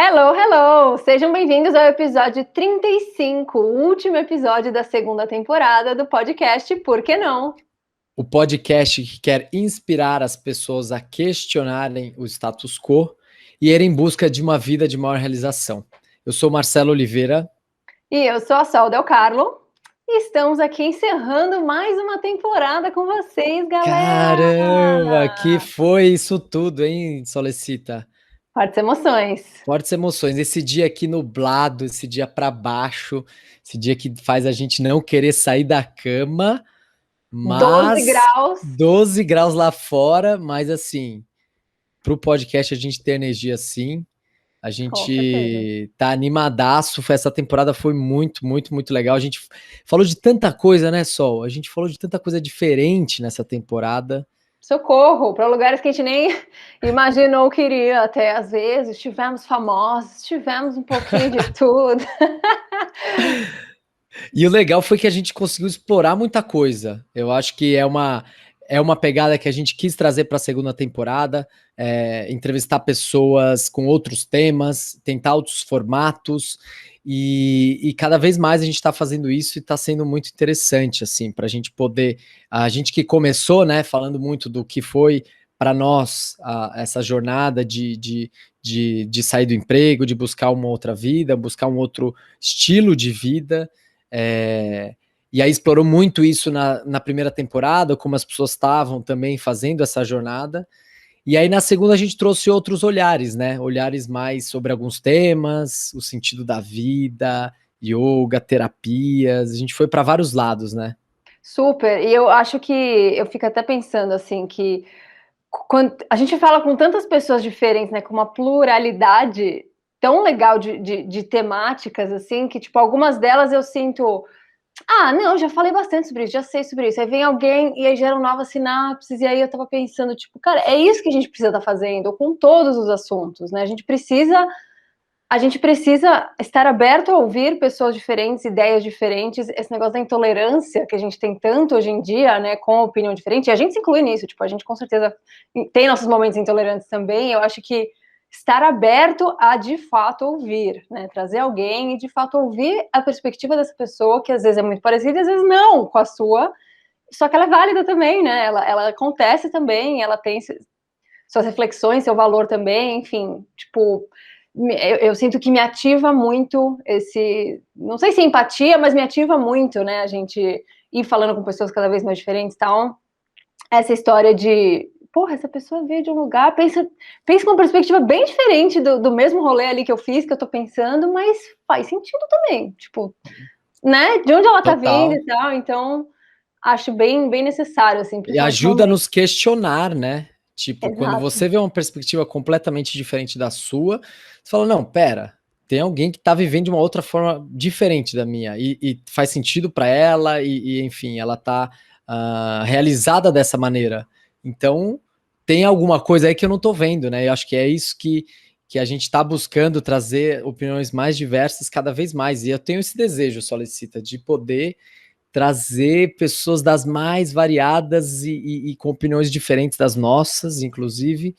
Hello, hello! Sejam bem-vindos ao episódio 35, o último episódio da segunda temporada do podcast Por Que Não? O podcast que quer inspirar as pessoas a questionarem o status quo e ir em busca de uma vida de maior realização. Eu sou Marcelo Oliveira. E eu sou a Sol Del Carlo. E estamos aqui encerrando mais uma temporada com vocês, galera! Caramba, que foi isso tudo, hein, Solecita? Fortes emoções. Fortes emoções. Esse dia aqui nublado, esse dia para baixo, esse dia que faz a gente não querer sair da cama, 12 mas graus. 12 graus lá fora, mas assim, pro podcast a gente ter energia assim. A Com certeza. gente tá animadaço, essa temporada foi muito, muito, muito legal. A gente falou de tanta coisa, né, Sol? A gente falou de tanta coisa diferente nessa temporada. Socorro, para lugares que a gente nem imaginou que iria até às vezes. Tivemos famosos, tivemos um pouquinho de tudo. E o legal foi que a gente conseguiu explorar muita coisa. Eu acho que é uma pegada que a gente quis trazer para a segunda temporada, entrevistar pessoas com outros temas, tentar outros formatos, e cada vez mais a gente está fazendo isso e está sendo muito interessante, assim, para a gente poder. A gente que começou, né, falando muito do que foi para nós essa jornada de sair do emprego, de buscar uma outra vida, buscar um outro estilo de vida. E aí explorou muito isso na primeira temporada, como as pessoas estavam também fazendo essa jornada. E aí na segunda a gente trouxe outros olhares, né? Olhares mais sobre alguns temas, o sentido da vida, yoga, terapias. A gente foi para vários lados, né? Super. E eu acho que eu fico até pensando assim que quando a gente fala com tantas pessoas diferentes, né, com uma pluralidade tão legal de temáticas, assim, que, tipo, algumas delas eu sinto, ah, não, já falei bastante sobre isso, já sei sobre isso. Aí vem alguém e aí geram novas sinapses, e aí eu tava pensando, tipo, cara, é isso que a gente precisa estar fazendo com todos os assuntos, né? A gente precisa estar aberto a ouvir pessoas diferentes, ideias diferentes, esse negócio da intolerância que a gente tem tanto hoje em dia, né, com opinião diferente, e a gente se inclui nisso, tipo, a gente com certeza tem nossos momentos intolerantes também. Eu acho que estar aberto a, de fato, ouvir, né, trazer alguém e, de fato, ouvir a perspectiva dessa pessoa, que às vezes é muito parecida, às vezes não com a sua, só que ela é válida também, né, ela acontece também, ela tem suas reflexões, seu valor também, enfim, tipo, eu sinto que me ativa muito esse, não sei se é empatia, mas me ativa muito, né, a gente ir falando com pessoas cada vez mais diferentes, tal, essa história de, porra, essa pessoa veio de um lugar, pensa com uma perspectiva bem diferente do mesmo rolê ali que eu fiz, que eu tô pensando, mas faz sentido também, tipo, né, de onde ela tá vindo Total. e tal, então acho bem, bem necessário, assim, E principalmente no ajuda a momento. nos questionar, né? Tipo, quando Exato. você vê uma perspectiva completamente diferente da sua, você fala, não, pera, tem alguém que tá vivendo de uma outra forma diferente da minha, e faz sentido para ela, enfim, ela tá realizada dessa maneira. Então, tem alguma coisa aí que eu não tô vendo, né? Eu acho que é isso que a gente tá buscando trazer opiniões mais diversas cada vez mais. E eu tenho esse desejo, Solicita, de poder trazer pessoas das mais variadas e com opiniões diferentes das nossas, inclusive,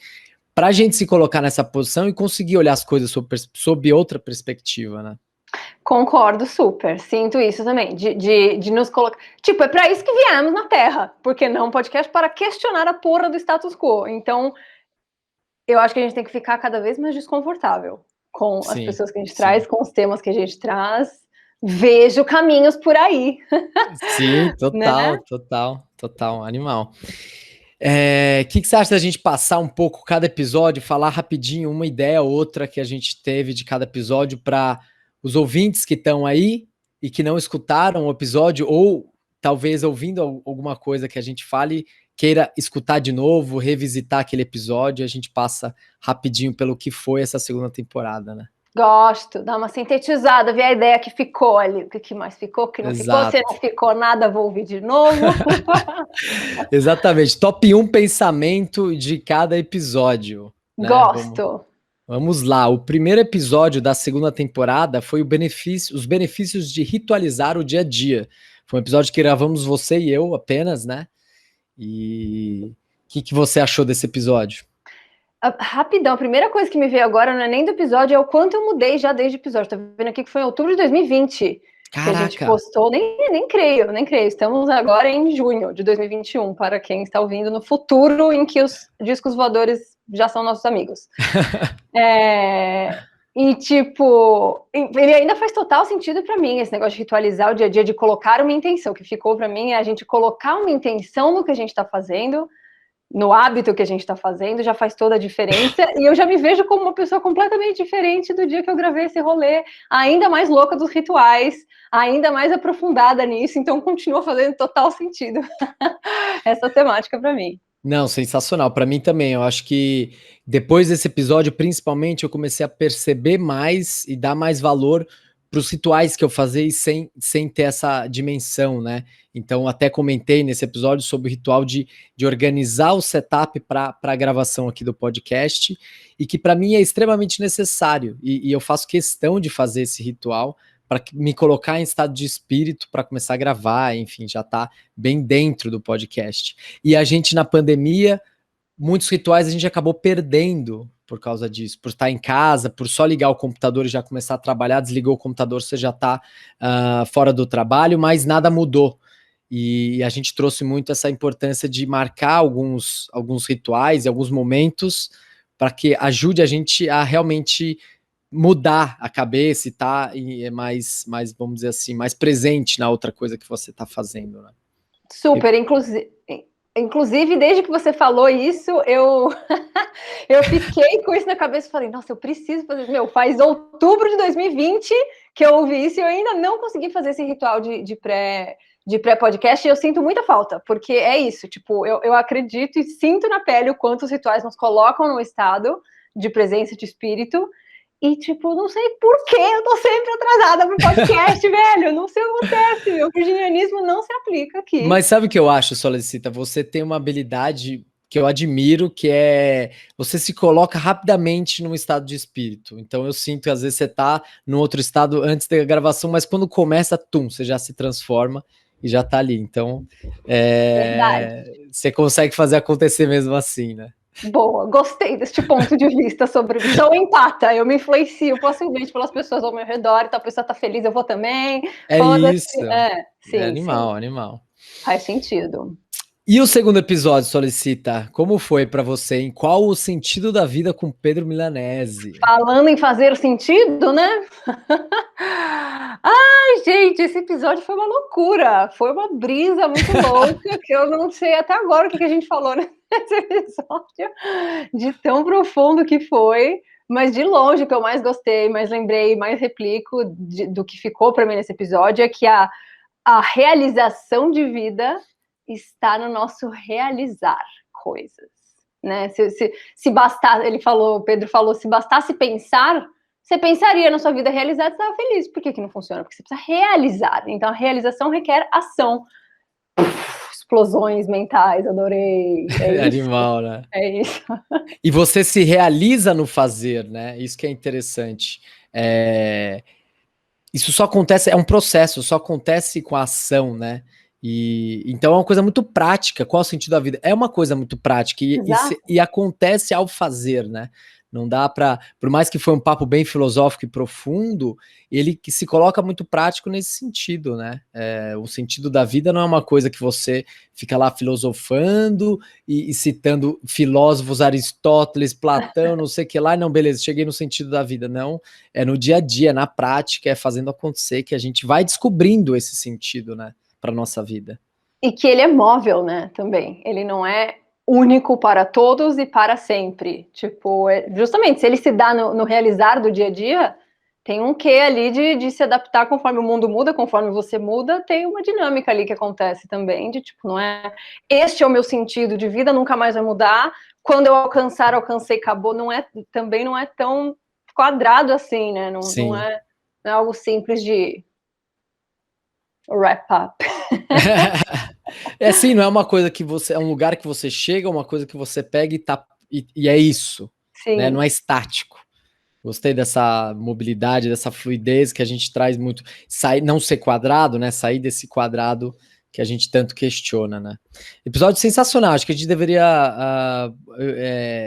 para a gente se colocar nessa posição e conseguir olhar as coisas sob outra perspectiva, né? Concordo super, sinto isso também, de nos colocar. Tipo, é para isso que viemos na Terra, porque não um podcast para questionar a porra do status quo. Então, eu acho que a gente tem que ficar cada vez mais desconfortável com as Sim, pessoas que a gente traz, sim. com os temas que a gente traz. Vejo caminhos por aí, Sim, né? total, total, total, animal. Que você acha da gente passar um pouco cada episódio, falar rapidinho uma ideia ou outra que a gente teve de cada episódio para os ouvintes que estão aí e que não escutaram o episódio, ou talvez ouvindo alguma coisa que a gente fale, queira escutar de novo, revisitar aquele episódio, a gente passa rapidinho pelo que foi essa segunda temporada, né? Gosto, dá uma sintetizada, ver a ideia que ficou ali, o que mais ficou, o que não ficou, se não Exato. ficou nada, vou ouvir de novo. Exatamente. Top um pensamento de cada episódio, né? Gosto. Vamos lá. O primeiro episódio da segunda temporada foi os benefícios de ritualizar o dia a dia. Foi um episódio que gravamos você e eu apenas, né? E o que você achou desse episódio? Rapidão, a primeira coisa que me veio agora não é nem do episódio, é o quanto eu mudei já desde o episódio. Tá vendo aqui que foi em outubro de 2020 que a gente Caraca! postou, nem creio. Estamos agora em junho de 2021, para quem está ouvindo no futuro, em que os discos voadores já são nossos amigos. E, tipo, ele ainda faz total sentido para mim, esse negócio de ritualizar o dia a dia, de colocar uma intenção. O que ficou para mim é a gente colocar uma intenção no que a gente está fazendo, no hábito que a gente está fazendo, já faz toda a diferença, e eu já me vejo como uma pessoa completamente diferente do dia que eu gravei esse rolê, ainda mais louca dos rituais, ainda mais aprofundada nisso, então continua fazendo total sentido essa temática para mim. Não, sensacional. Para mim também. Eu acho que depois desse episódio, principalmente, eu comecei a perceber mais e dar mais valor para os rituais que eu fazia sem ter essa dimensão, né? Então, até comentei nesse episódio sobre o ritual de organizar o setup para a gravação aqui do podcast, e que para mim é extremamente necessário. E eu faço questão de fazer esse ritual para me colocar em estado de espírito para começar a gravar, enfim, já tá bem dentro do podcast. E a gente, na pandemia, muitos rituais a gente acabou perdendo por causa disso, por estar em casa, por só ligar o computador e já começar a trabalhar, desligou o computador, você já está fora do trabalho, mas nada mudou. E a gente trouxe muito essa importância de marcar alguns rituais e alguns momentos para que ajude a gente a realmente mudar a cabeça e tá mais, vamos dizer assim, mais presente na outra coisa que você está fazendo, né? Super, inclusive, desde que você falou isso, eu fiquei com isso na cabeça e falei, nossa, eu preciso fazer isso. Faz outubro de 2020 que eu ouvi isso e eu ainda não consegui fazer esse ritual de pré-podcast, e eu sinto muita falta, porque é isso, tipo, eu acredito e sinto na pele o quanto os rituais nos colocam no estado de presença de espírito. E, tipo, não sei por que eu tô sempre atrasada pro podcast, velho. Não sei o que acontece. O virginianismo não se aplica aqui. Mas sabe o que eu acho, Solicita? Você tem uma habilidade que eu admiro, que é você se coloca rapidamente num estado de espírito. Então eu sinto que às vezes você tá num outro estado antes da gravação, mas quando começa, você já se transforma e já tá ali. Então você consegue fazer acontecer mesmo assim, né? Boa, gostei deste ponto de vista sobre. Sou empata, eu me influencio facilmente pelas pessoas ao meu redor, então a pessoa tá feliz, eu vou também. É isso. Sim, É animal, sim. animal. Faz sentido. E o segundo episódio, Solicita, como foi para você? Em qual o sentido da vida com Pedro Milanese? Falando em fazer sentido, né? Ai, gente, esse episódio foi uma loucura. Foi uma brisa muito louca que eu não sei até agora o que a gente falou nesse episódio, de tão profundo que foi. Mas de longe, o que eu mais gostei, mais lembrei, mais replico do que ficou para mim nesse episódio é que a realização de vida está no nosso realizar coisas. Né? Se bastar, o Pedro falou, se bastasse pensar, você pensaria na sua vida realizada, você estava feliz. Por que não funciona? Porque você precisa realizar. Então a realização requer ação. Explosões mentais, adorei. É animal, né? É isso. E você se realiza no fazer, né? Isso que é interessante. Isso só acontece, é um processo, só acontece com a ação, né? E então é uma coisa muito prática. Qual é o sentido da vida? É uma coisa muito prática e acontece ao fazer, né? Não dá para, por mais que foi um papo bem filosófico e profundo, ele que se coloca muito prático nesse sentido, né? O sentido da vida não é uma coisa que você fica lá filosofando e citando filósofos, Aristóteles, Platão, não sei o que lá, não, beleza, cheguei no sentido da vida. Não, é no dia a dia, na prática, é fazendo acontecer que a gente vai descobrindo esse sentido, né, para nossa vida. E que ele é móvel, né, também. Ele não é único para todos e para sempre. Tipo, justamente, se ele se dá no realizar do dia a dia, tem um quê ali de se adaptar conforme o mundo muda, conforme você muda, tem uma dinâmica ali que acontece também, de tipo, não é, este é o meu sentido de vida, nunca mais vai mudar, quando eu alcançar, alcancei, acabou, também não é tão quadrado assim, né, não é algo simples de wrap up. É assim, não é uma coisa que você, é um lugar que você chega, uma coisa que você pega e é isso, né? Não é estático. Gostei dessa mobilidade, dessa fluidez que a gente traz muito, não ser quadrado, né? Sair desse quadrado que a gente tanto questiona, né? Episódio sensacional, acho que a gente deveria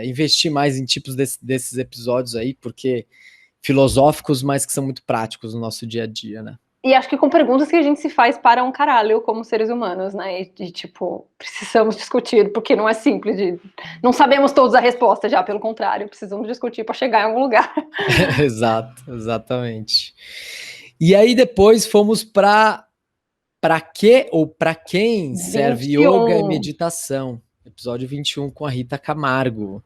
investir mais em tipos desses episódios aí, porque filosóficos, mas que são muito práticos no nosso dia a dia, né? E acho que com perguntas que a gente se faz para um caralho como seres humanos, né? E tipo, precisamos discutir, porque não é simples não sabemos todos a resposta já, pelo contrário, precisamos discutir para chegar em algum lugar. Exato, exatamente. E aí depois fomos para que ou para quem serve 21. yoga e meditação. Episódio 21 com a Rita Camargo.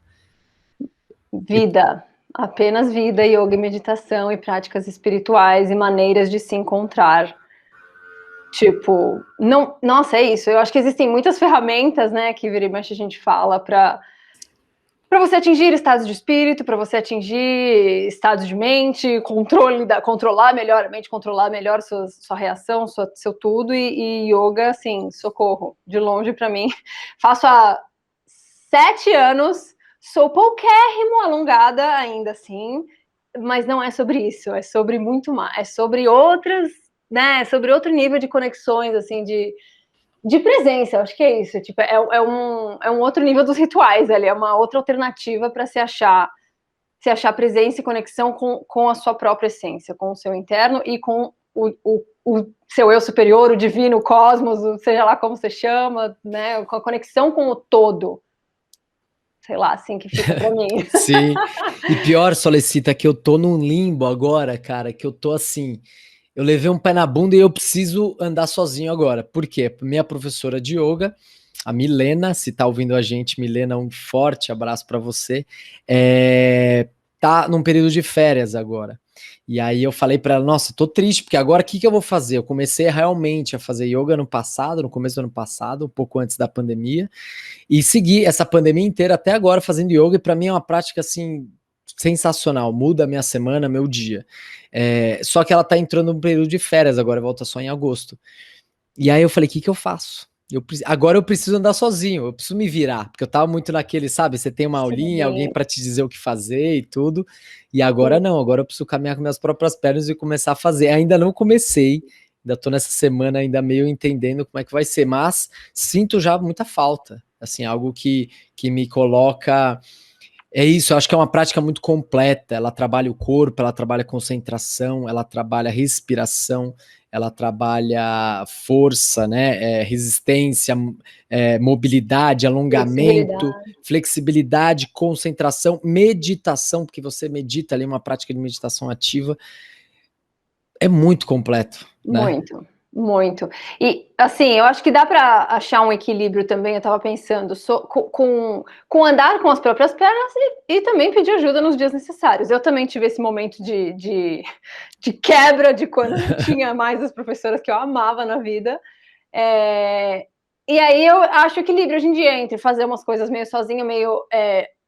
Vida. Apenas vida, yoga e meditação e práticas espirituais e maneiras de se encontrar. Tipo, não, nossa, é isso. Eu acho que existem muitas ferramentas, né, que vira e mexe a gente fala para você atingir estados de espírito, para você atingir estados de mente, controlar melhor a mente, controlar melhor sua reação, seu tudo, e yoga, assim, socorro, de longe para mim. Faço há 7 anos, sou pouquérrimo alongada ainda assim, mas não é sobre isso, é sobre muito mais, é sobre outras, né, sobre outro nível de conexões, assim, de presença, acho que é isso. Tipo, é um outro nível dos rituais ali, é uma outra alternativa para se achar presença e conexão com a sua própria essência, com o seu interno e com o seu eu superior, o divino, o cosmos, seja lá como você chama, né? Com a conexão com o todo. Sei lá, assim que fica para mim. Sim. E pior, Solecita, que eu tô num limbo agora, cara, que eu tô assim. Eu levei um pé na bunda e eu preciso andar sozinho agora. Por quê? Minha professora de yoga, a Milena, se tá ouvindo a gente, Milena, um forte abraço para você. Tá num período de férias agora. E aí eu falei para ela, nossa, tô triste, porque agora o que eu vou fazer? Eu comecei realmente a fazer yoga no passado, no começo do ano passado, um pouco antes da pandemia, e segui essa pandemia inteira até agora fazendo yoga, e para mim é uma prática assim sensacional, muda a minha semana, meu dia. Só que ela tá entrando num período de férias agora, volta só em agosto. E aí eu falei, o que eu faço? Agora eu preciso andar sozinho, eu preciso me virar, porque eu tava muito naquele, sabe, você tem uma aulinha, alguém para te dizer o que fazer e tudo, e agora não, agora eu preciso caminhar com minhas próprias pernas e começar a fazer. Ainda não comecei, ainda tô nessa semana ainda meio entendendo como é que vai ser, mas sinto já muita falta, assim, algo que me coloca... É isso, eu acho que é uma prática muito completa. Ela trabalha o corpo, ela trabalha concentração, ela trabalha respiração, ela trabalha força, né? Resistência, mobilidade, alongamento, flexibilidade, concentração, meditação, porque você medita ali, uma prática de meditação ativa. É muito completo, né? Muito. Muito. E, assim, eu acho que dá para achar um equilíbrio também, eu estava pensando, com andar com as próprias pernas e também pedir ajuda nos dias necessários. Eu também tive esse momento de quebra de quando não tinha mais as professoras que eu amava na vida. E aí eu acho equilíbrio hoje em dia entre fazer umas coisas meio sozinha, meio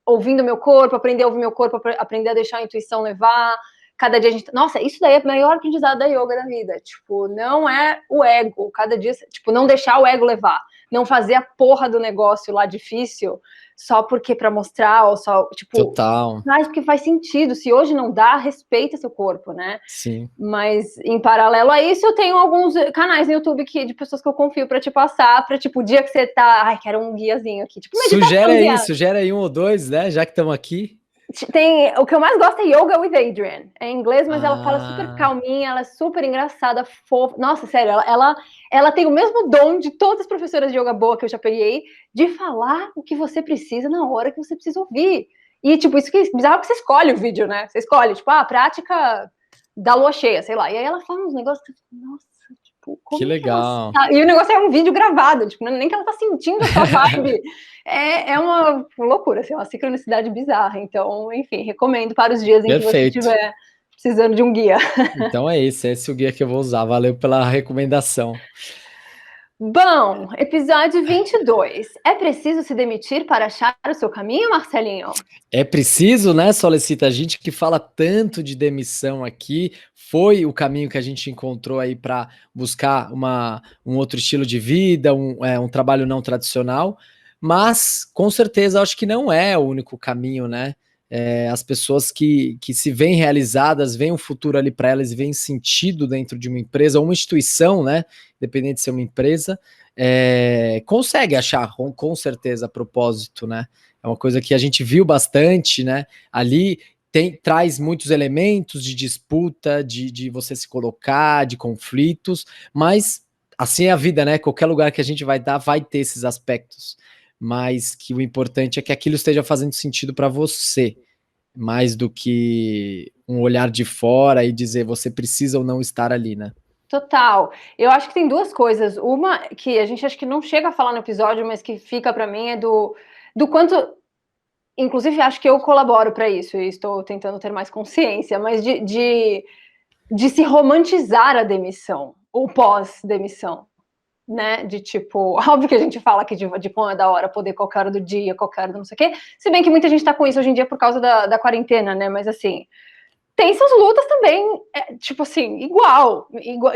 ouvindo meu corpo, aprender a ouvir meu corpo, aprender a deixar a intuição levar. Cada dia a gente... Nossa, isso daí é o maior aprendizado da yoga da vida. Tipo, não é o ego. Cada dia, tipo, não deixar o ego levar. Não fazer a porra do negócio lá difícil só porque pra mostrar, ou só, tipo... Total. Mas porque faz sentido. Se hoje não dá, respeita seu corpo, né? Sim. Mas, em paralelo a isso, eu tenho alguns canais no YouTube de pessoas que eu confio pra te passar, pra, tipo, o dia que você tá... Ai, quero um guiazinho aqui. Tipo, Sugere aí um ou dois, né? Já que estamos aqui. O que eu mais gosto é Yoga with Adriene. É em inglês, mas ela fala super calminha, ela é super engraçada, fofa. Nossa, sério, ela tem o mesmo dom de todas as professoras de yoga boa que eu já peguei, de falar o que você precisa na hora que você precisa ouvir. E, tipo, isso que é bizarro que você escolhe o vídeo, né? Você escolhe, tipo, a prática da lua cheia, sei lá. E aí ela fala uns negócios que, nossa, tipo, como que legal. E o negócio é um vídeo gravado, tipo, nem que ela tá sentindo a sua vibe. É uma loucura, assim, uma sincronicidade bizarra. Então, enfim, recomendo para os dias em que você estiver precisando de um guia. Então é esse é o guia que eu vou usar. Valeu pela recomendação. Bom, episódio 22. É preciso se demitir para achar o seu caminho, Marcelinho? É preciso, né, Solecita? A gente que fala tanto de demissão aqui, foi o caminho que a gente encontrou aí para buscar um outro estilo de vida, um trabalho não tradicional, mas com certeza acho que não é o único caminho, né? as pessoas que se veem realizadas, veem um futuro ali para elas e veem sentido dentro de uma empresa ou uma instituição, né? Independente de ser uma empresa, consegue achar com certeza propósito, né? É uma coisa que a gente viu bastante, né? Ali traz muitos elementos de disputa, de você se colocar, de conflitos, mas assim é a vida, né? Qualquer lugar que a gente vai dar vai ter esses aspectos, mas que o importante é que aquilo esteja fazendo sentido para você, mais do que um olhar de fora e dizer você precisa ou não estar ali, né? Total. Eu acho que tem duas coisas. Uma que a gente acho que não chega a falar no episódio, mas que fica para mim é do quanto. Inclusive, acho que eu colaboro para isso e estou tentando ter mais consciência, mas de se romantizar a demissão, ou pós-demissão, né? De tipo, óbvio que a gente fala que de como é da hora poder qualquer hora do dia, qualquer hora do não sei o quê, se bem que muita gente tá com isso hoje em dia por causa da quarentena, né? Mas assim, tem suas lutas também, tipo assim, igual,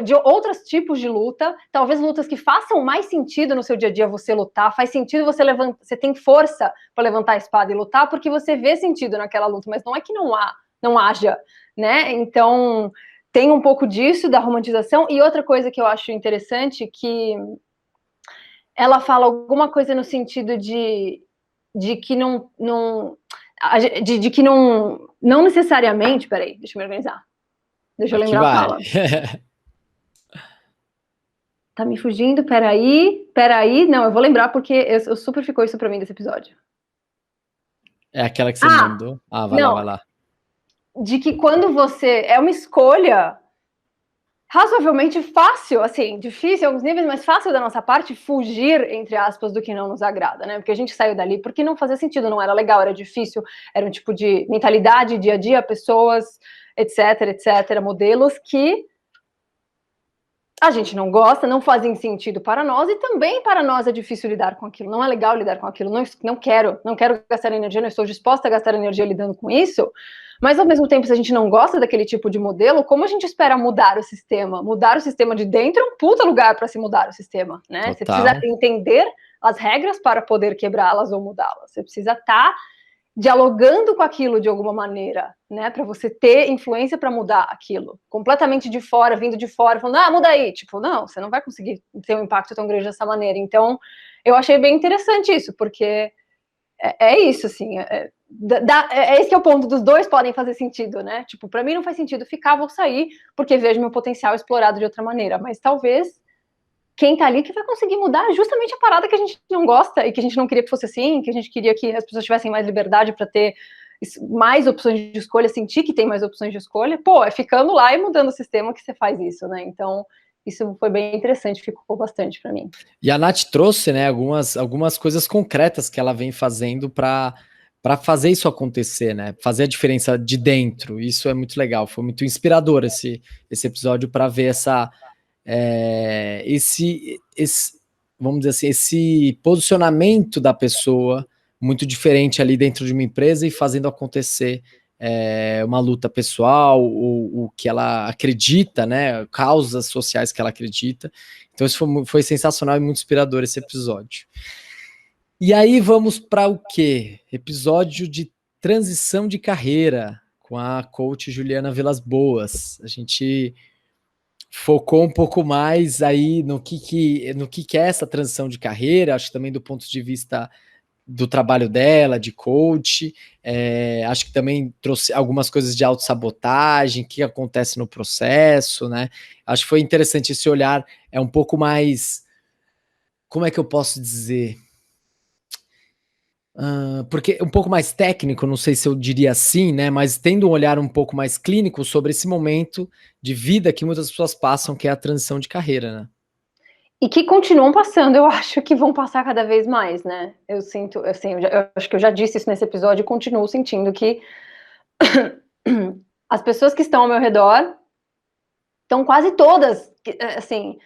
de outros tipos de luta, talvez lutas que façam mais sentido no seu dia a dia você lutar, faz sentido você levantar, você tem força para levantar a espada e lutar, porque você vê sentido naquela luta, mas não é que não haja, né? Então, tem um pouco disso, da romantização, e outra coisa que eu acho interessante, que ela fala alguma coisa no sentido de que de que não necessariamente, peraí, deixa eu me organizar. Deixa eu Aqui lembrar a vai. fala. Tá me fugindo, peraí. Não, eu vou lembrar porque eu super ficou isso pra mim desse episódio. É aquela que você me Ah, mandou? Ah, vai lá, não, vai lá. de que quando você é uma escolha razoavelmente fácil, assim, difícil em alguns níveis, mas fácil da nossa parte fugir, entre aspas, do que não nos agrada, né? Porque a gente saiu dali porque não fazia sentido, não era legal, era difícil, era um tipo de mentalidade, dia a dia, pessoas, etc, etc, modelos que a gente não gosta, não fazem sentido para nós e também para nós é difícil lidar com aquilo, não é legal lidar com aquilo, não quero gastar energia, não estou disposta a gastar energia lidando com isso, mas ao mesmo tempo, se a gente não gosta daquele tipo de modelo, como a gente espera mudar o sistema? Mudar o sistema de dentro é um puta lugar para se mudar o sistema, né? Você precisa Total. entender as regras para poder quebrá-las ou mudá-las, você precisa estar dialogando com aquilo de alguma maneira, né, para você ter influência para mudar aquilo, completamente de fora, vindo de fora, falando, muda aí, tipo, não, você não vai conseguir ter um impacto tão grande dessa maneira, então, eu achei bem interessante isso, porque é isso, assim, esse que é o ponto, dos dois podem fazer sentido, né, tipo, para mim não faz sentido ficar, vou sair, porque vejo meu potencial explorado de outra maneira, mas talvez quem tá ali que vai conseguir mudar justamente a parada que a gente não gosta e que a gente não queria que fosse assim, que a gente queria que as pessoas tivessem mais liberdade para ter mais opções de escolha, sentir que tem mais opções de escolha. Pô, é ficando lá e mudando o sistema que você faz isso, né? Então, isso foi bem interessante, ficou bastante para mim. E a Nath trouxe, né, algumas coisas concretas que ela vem fazendo para fazer isso acontecer, né? Fazer a diferença de dentro. Isso é muito legal. Foi muito inspirador esse episódio para ver esse, vamos dizer assim, esse posicionamento da pessoa muito diferente ali dentro de uma empresa e fazendo acontecer uma luta pessoal, o que ela acredita, né? Causas sociais que ela acredita. Então, isso foi sensacional e muito inspirador esse episódio. E aí vamos para o quê? Episódio de transição de carreira com a coach Juliana Vilas Boas. A gente focou um pouco mais aí no que é essa transição de carreira, acho que também do ponto de vista do trabalho dela, de coach, acho que também trouxe algumas coisas de autossabotagem, o que acontece no processo, né? Acho que foi interessante esse olhar, é um pouco mais, como é que eu posso dizer? Porque um pouco mais técnico, não sei se eu diria assim, né? Mas tendo um olhar um pouco mais clínico sobre esse momento de vida que muitas pessoas passam, que é a transição de carreira, né? E que continuam passando, eu acho que vão passar cada vez mais, né? Eu sinto, assim, eu acho que eu já disse isso nesse episódio e continuo sentindo que as pessoas que estão ao meu redor estão quase todas, assim,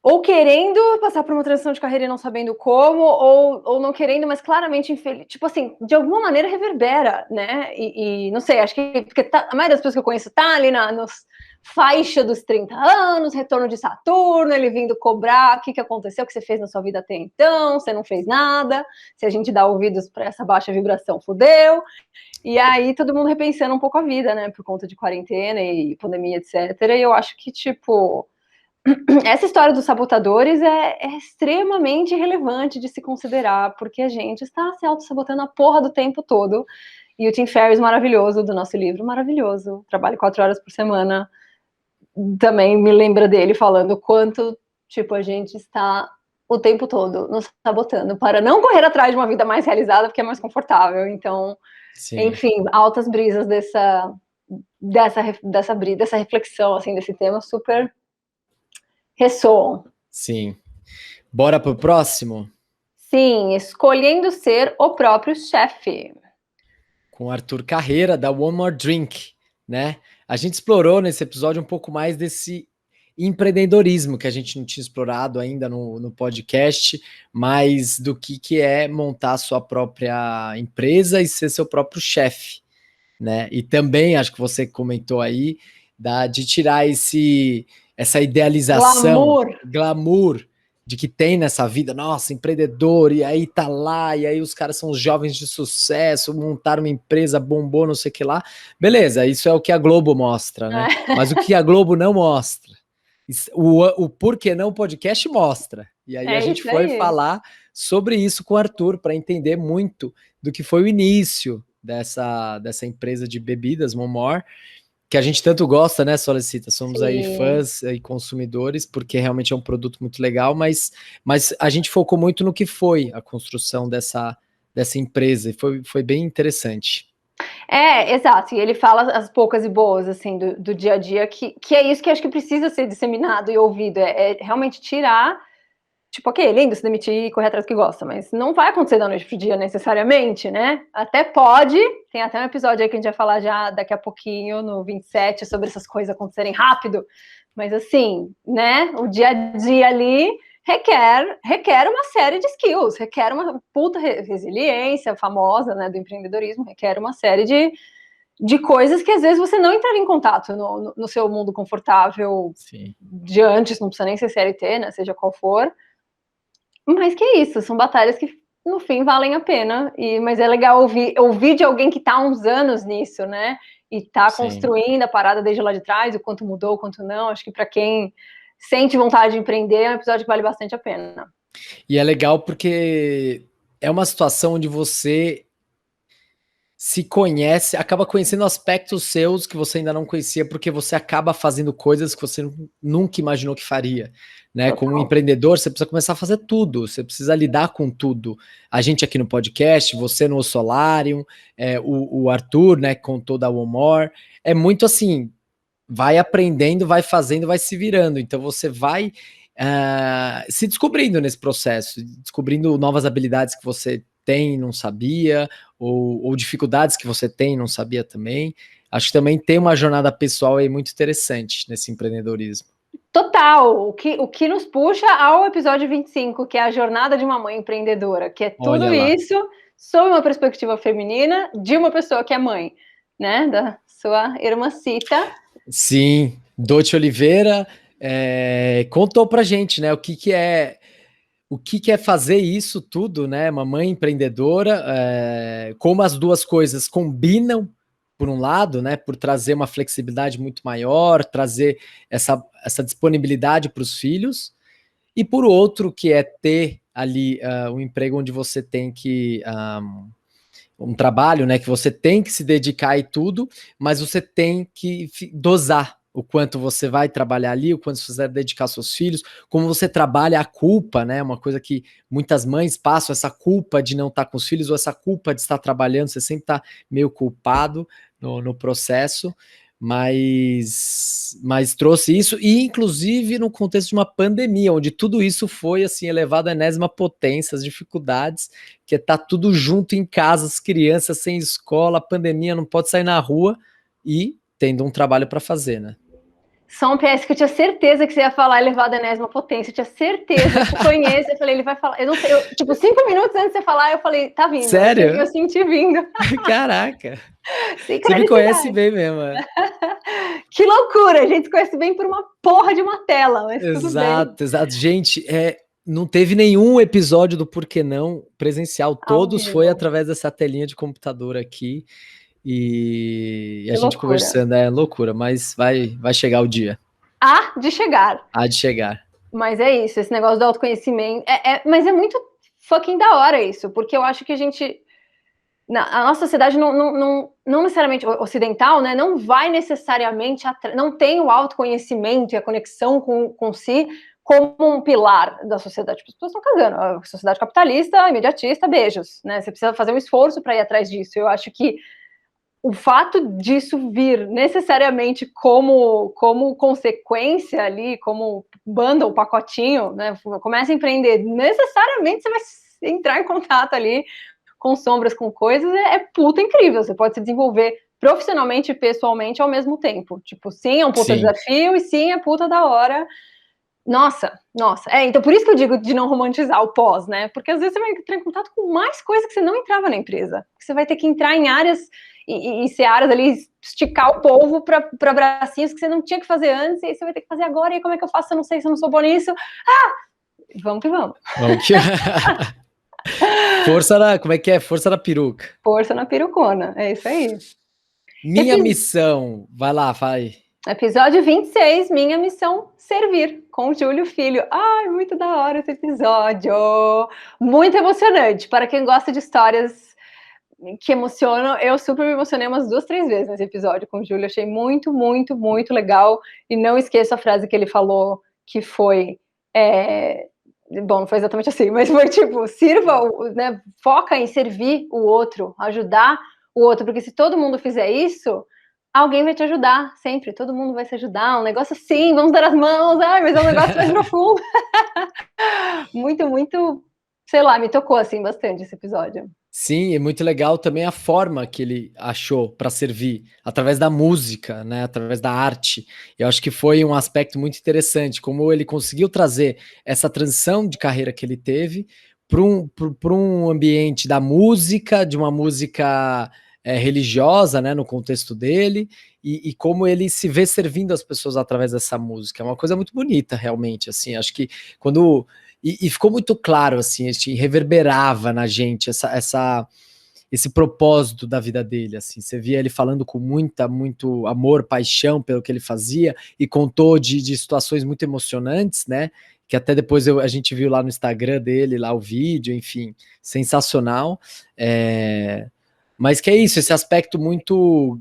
ou querendo passar por uma transição de carreira e não sabendo como, ou não querendo, mas claramente infeliz. Tipo assim, de alguma maneira reverbera, né? E não sei, acho que porque a maioria das pessoas que eu conheço tá ali nos faixa dos 30 anos, retorno de Saturno, ele vindo cobrar o que aconteceu, o que você fez na sua vida até então, você não fez nada, se a gente dá ouvidos para essa baixa vibração, fudeu. E aí todo mundo repensando um pouco a vida, né? Por conta de quarentena e pandemia, etc. E eu acho que, tipo, essa história dos sabotadores é extremamente relevante de se considerar, porque a gente está se auto-sabotando a porra do tempo todo. E o Tim Ferriss, maravilhoso, do nosso livro, maravilhoso. Trabalho 4 horas por semana. Também me lembra dele falando o quanto, tipo, a gente está o tempo todo nos sabotando para não correr atrás de uma vida mais realizada, porque é mais confortável. Então, Sim. enfim, altas brisas dessa reflexão, assim, desse tema super ressoam. Sim. Bora pro próximo? Sim, escolhendo ser o próprio chefe. Com Arthur Carreira, da One More Drink, né? A gente explorou nesse episódio um pouco mais desse empreendedorismo que a gente não tinha explorado ainda no podcast, mas do que é montar a sua própria empresa e ser seu próprio chefe, né? E também, acho que você comentou aí, de tirar essa idealização, glamour de que tem nessa vida, nossa, empreendedor, e aí tá lá, e aí os caras são os jovens de sucesso, montaram uma empresa, bombou, não sei o que lá. Beleza, isso é o que a Globo mostra, né? Mas o que a Globo não mostra, o Porquê Não podcast mostra. E aí a gente foi falar sobre isso com o Arthur, para entender muito do que foi o início dessa empresa de bebidas, Momor, que a gente tanto gosta, né, Solicita? Somos aí fãs e consumidores, porque realmente é um produto muito legal, mas a gente focou muito no que foi a construção dessa empresa, e foi bem interessante. Exato, e ele fala as poucas e boas, assim, do dia a dia, que é isso que acho que precisa ser disseminado e ouvido, é realmente tirar, tipo, ok, lindo se demitir e correr atrás do que gosta, mas não vai acontecer da noite pro dia necessariamente, né? Até pode, tem até um episódio aí que a gente vai falar já daqui a pouquinho, no 27, sobre essas coisas acontecerem rápido, mas assim, né, o dia a dia ali requer uma série de skills, requer uma puta resiliência famosa, né, do empreendedorismo, requer uma série de coisas que às vezes você não entraria em contato no seu mundo confortável. Sim. De antes, não precisa nem ser CLT, né, seja qual for, mas que é isso, são batalhas que no fim valem a pena, mas é legal ouvir de alguém que está há uns anos nisso, né, e está construindo a parada desde lá de trás, o quanto mudou, o quanto não. Acho que para quem sente vontade de empreender, é um episódio que vale bastante a pena. E é legal porque é uma situação onde você se conhece, acaba conhecendo aspectos seus que você ainda não conhecia, porque você acaba fazendo coisas que você nunca imaginou que faria, né? Total. Como empreendedor, você precisa começar a fazer tudo, você precisa lidar com tudo. A gente aqui no podcast, você no Solarium, o Arthur, né, com toda a One More, é muito assim, vai aprendendo, vai fazendo, vai se virando. Então você vai se descobrindo nesse processo, descobrindo novas habilidades que você tem e não sabia, ou dificuldades que você tem e não sabia também. Acho que também tem uma jornada pessoal aí muito interessante nesse empreendedorismo. Total, o que nos puxa ao episódio 25, que é a jornada de uma mãe empreendedora, que é tudo isso sob uma perspectiva feminina de uma pessoa que é mãe, né, da sua irmãcita. Sim, Doce Oliveira contou pra gente, né, o que é fazer isso tudo, né? Uma mãe empreendedora, como as duas coisas combinam, por um lado, né? Por trazer uma flexibilidade muito maior, trazer essa disponibilidade para os filhos, e por outro, que é ter ali um emprego onde você tem que. Um trabalho, né, que você tem que se dedicar e tudo, mas você tem que dosar o quanto você vai trabalhar ali, o quanto você vai dedicar aos seus filhos, como você trabalha a culpa, né? Uma coisa que muitas mães passam, essa culpa de não estar com os filhos, ou essa culpa de estar trabalhando, você sempre está meio culpado no processo, mas trouxe isso, e inclusive no contexto de uma pandemia, onde tudo isso foi assim elevado à enésima potência, as dificuldades, que tá tudo junto em casa, as crianças sem escola, pandemia, não pode sair na rua e tendo um trabalho para fazer, né? Só um PS que eu tinha certeza que você ia falar elevado à enésima potência. Eu tinha certeza, eu conheço. Eu falei, ele vai falar. Eu não sei, tipo, 5 minutos antes de você falar, eu falei, tá vindo. Sério? Eu senti vindo. Caraca. Você me conhece Sincronicidade. bem mesmo. Que loucura! A gente se conhece bem por uma porra de uma tela, mas tudo bem. Exato, exato. Gente, não teve nenhum episódio do Por Que Não presencial. Todos foi através dessa telinha de computador aqui. E a gente conversando, é loucura, mas vai chegar o dia. Há de chegar. Há de chegar. Mas é isso, esse negócio do autoconhecimento. Mas é muito fucking da hora isso, porque eu acho que a gente. A nossa sociedade não necessariamente ocidental, né? Não vai necessariamente. Não tem o autoconhecimento e a conexão com si como um pilar da sociedade. As pessoas estão cagando. A sociedade capitalista, imediatista, beijos, né? Você precisa fazer um esforço para ir atrás disso. Eu acho que o fato disso vir necessariamente como consequência ali, como banda ou pacotinho, né? Começa a empreender, necessariamente você vai entrar em contato ali com sombras, com coisas, é puta incrível. Você pode se desenvolver profissionalmente e pessoalmente ao mesmo tempo. Tipo, sim, é um puta desafio e sim, é puta da hora. Nossa. Então por isso que eu digo de não romantizar o pós, né? Porque às vezes você vai entrar em contato com mais coisas que você não entrava na empresa. Você vai ter que entrar em áreas e ser áreas ali, esticar o polvo para bracinhos que você não tinha que fazer antes, e aí você vai ter que fazer agora, e como é que eu faço? Eu não sei, se eu não sou bom nisso. Vamos que vamos. Força na, como é que é? Força na peruca. Força na perucona, é isso aí. Minha missão, vai lá, vai. Episódio 26, minha missão, servir, com Júlio Filho. Ai, muito da hora esse episódio. Muito emocionante. Para quem gosta de histórias que emocionam, eu super me emocionei umas 2, 3 vezes nesse episódio com o Júlio. Achei muito, muito, muito legal. E não esqueço a frase que ele falou, que foi... Bom, não foi exatamente assim, mas foi tipo, sirva, né, foca em servir o outro, ajudar o outro, porque se todo mundo fizer isso, alguém vai te ajudar, sempre, todo mundo vai se ajudar, um negócio assim, vamos dar as mãos, mas é um negócio mais profundo. Muito, muito, sei lá, me tocou assim bastante esse episódio. Sim, é muito legal também a forma que ele achou para servir, através da música, né, através da arte. Eu acho que foi um aspecto muito interessante, como ele conseguiu trazer essa transição de carreira que ele teve para um ambiente da música, de uma música religiosa, né, no contexto dele, e como ele se vê servindo as pessoas através dessa música. É uma coisa muito bonita, realmente, assim, acho que quando... E ficou muito claro, assim, reverberava na gente esse propósito da vida dele, assim, você via ele falando com muito amor, paixão pelo que ele fazia, e contou de situações muito emocionantes, né, que até depois a gente viu lá no Instagram dele, lá o vídeo, enfim, sensacional, mas que é isso, esse aspecto muito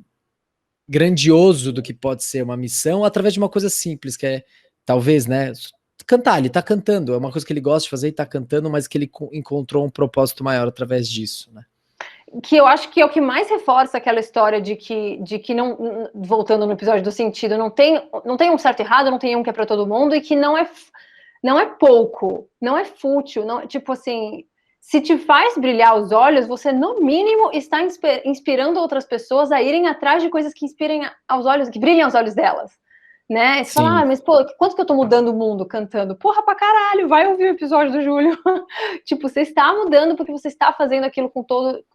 grandioso do que pode ser uma missão, através de uma coisa simples, que é, talvez, né, cantar, ele tá cantando, é uma coisa que ele gosta de fazer e tá cantando, mas que ele encontrou um propósito maior através disso, né? Que eu acho que é o que mais reforça aquela história de que não, voltando no episódio do sentido, não tem um certo e errado, não tem um que é para todo mundo, e que não é pouco, não é fútil, não, tipo assim, se te faz brilhar os olhos, você no mínimo está inspirando outras pessoas a irem atrás de coisas que inspirem aos olhos, que brilhem aos olhos delas. Né? Você fala, mas pô, quanto que eu tô mudando o mundo cantando? Porra, pra caralho, vai ouvir o episódio do Júlio. Tipo, você está mudando porque você está fazendo aquilo com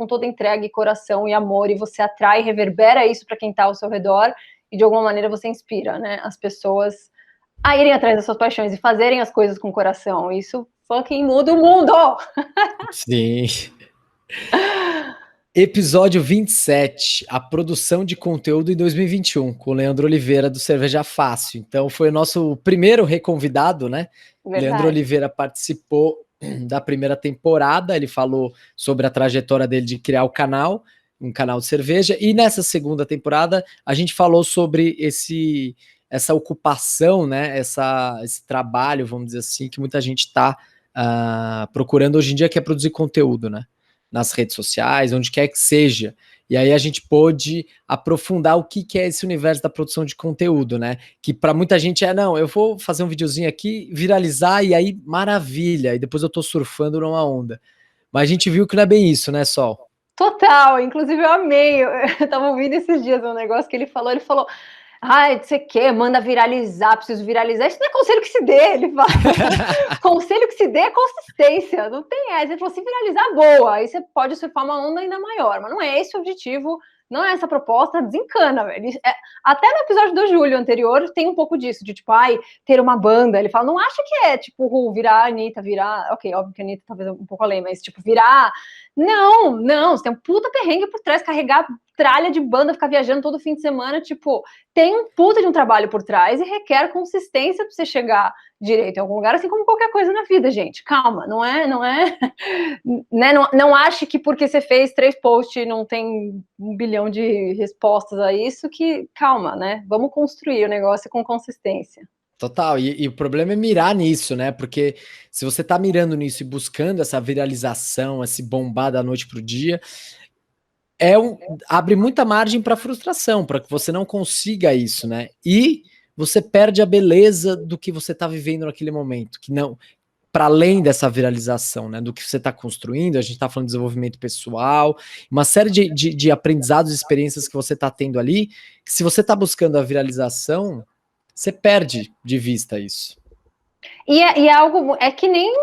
toda entrega e coração e amor, e você atrai, reverbera isso para quem tá ao seu redor, e de alguma maneira você inspira, né, as pessoas a irem atrás das suas paixões e fazerem as coisas com coração. Isso fucking muda o mundo! Sim. Episódio 27, a produção de conteúdo em 2021, com o Leandro Oliveira do Cerveja Fácil. Então foi o nosso primeiro reconvidado, né? Verdade. Leandro Oliveira participou da primeira temporada, ele falou sobre a trajetória dele de criar o canal, um canal de cerveja, e nessa segunda temporada a gente falou sobre essa ocupação, né? Esse trabalho, vamos dizer assim, que muita gente está procurando hoje em dia, que é produzir conteúdo, né? Nas redes sociais, onde quer que seja. E aí a gente pôde aprofundar o que é esse universo da produção de conteúdo, né? Que para muita gente não, eu vou fazer um videozinho aqui, viralizar, e aí maravilha, e depois eu tô surfando numa onda. Mas a gente viu que não é bem isso, né, Sol? Total, inclusive eu amei, eu tava ouvindo esses dias um negócio que ele falou, Ai, você quer, manda viralizar, preciso viralizar. Isso não é conselho que se dê, ele fala. Conselho que se dê é consistência, não tem essa. Ele falou, se viralizar, boa, aí você pode surfar uma onda ainda maior, mas não é esse o objetivo, não é essa proposta, desencana, velho. Até no episódio do Júlio anterior tem um pouco disso, de tipo, ai, ter uma banda. Ele fala, não acha que é, tipo, virar a Anitta, virar... Ok, óbvio que a Anitta talvez um pouco além, mas tipo, virar... Não, você tem um puta perrengue por trás, carregar tralha de banda, ficar viajando todo fim de semana, tipo, tem um puta de um trabalho por trás e requer consistência pra você chegar direito em algum lugar, assim como qualquer coisa na vida, gente. Calma, não é, né? Não ache que porque você fez 3 posts não tem 1 bilhão de respostas a isso, que calma, né? Vamos construir o negócio com consistência. Total, e o problema é mirar nisso, né? Porque se você tá mirando nisso e buscando essa viralização, esse bombar da noite pro dia, abre muita margem para frustração, para que você não consiga isso, né? E você perde a beleza do que você tá vivendo naquele momento, que não, para além dessa viralização, né? Do que você tá construindo, a gente tá falando de desenvolvimento pessoal, uma série de aprendizados e experiências que você tá tendo ali, que se você tá buscando a viralização, você perde de vista isso. E é algo, é que nem,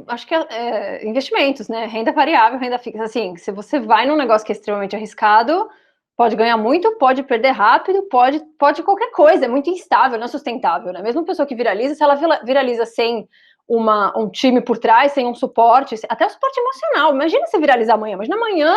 acho que investimentos, né? Renda variável, renda fixa. Assim, se você vai num negócio que é extremamente arriscado, pode ganhar muito, pode perder rápido, pode qualquer coisa, é muito instável, não é sustentável, né? Mesmo uma pessoa que viraliza, se ela viraliza sem um time por trás, sem um suporte, até o suporte emocional. Imagina você viralizar amanhã, imagina amanhã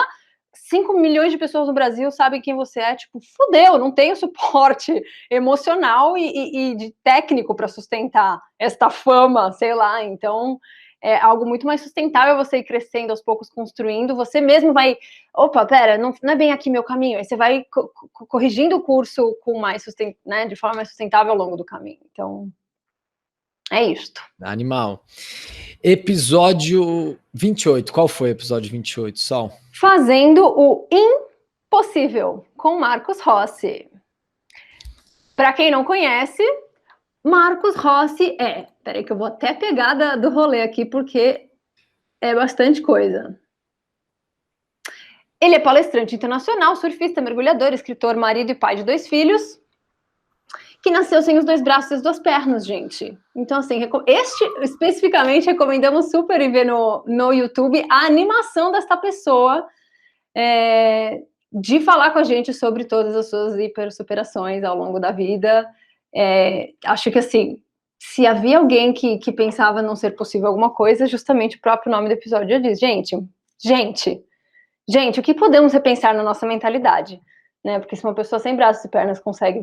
5 milhões de pessoas no Brasil sabem quem você é, tipo, fudeu, não tenho suporte emocional e de técnico para sustentar esta fama, sei lá. Então, é algo muito mais sustentável você ir crescendo aos poucos, construindo. Você mesmo vai, opa, pera, não é bem aqui meu caminho. Aí você vai corrigindo o curso com mais né, de forma mais sustentável ao longo do caminho. Então, é isto. Animal. Episódio 28. Qual foi o episódio 28, Sol? Fazendo o impossível com Marcos Rossi. Para quem não conhece, Marcos Rossi peraí que eu vou até pegar do rolê aqui, porque é bastante coisa. Ele é palestrante internacional, surfista, mergulhador, escritor, marido e pai de 2 filhos, que nasceu sem os 2 braços e as 2 pernas, gente. Então, assim, este especificamente recomendamos super ir ver no YouTube a animação desta pessoa, de falar com a gente sobre todas as suas hipersuperações ao longo da vida. Acho que, assim, se havia alguém que pensava não ser possível alguma coisa, justamente o próprio nome do episódio já diz, gente, o que podemos repensar na nossa mentalidade? Né? Porque se uma pessoa sem braços e pernas consegue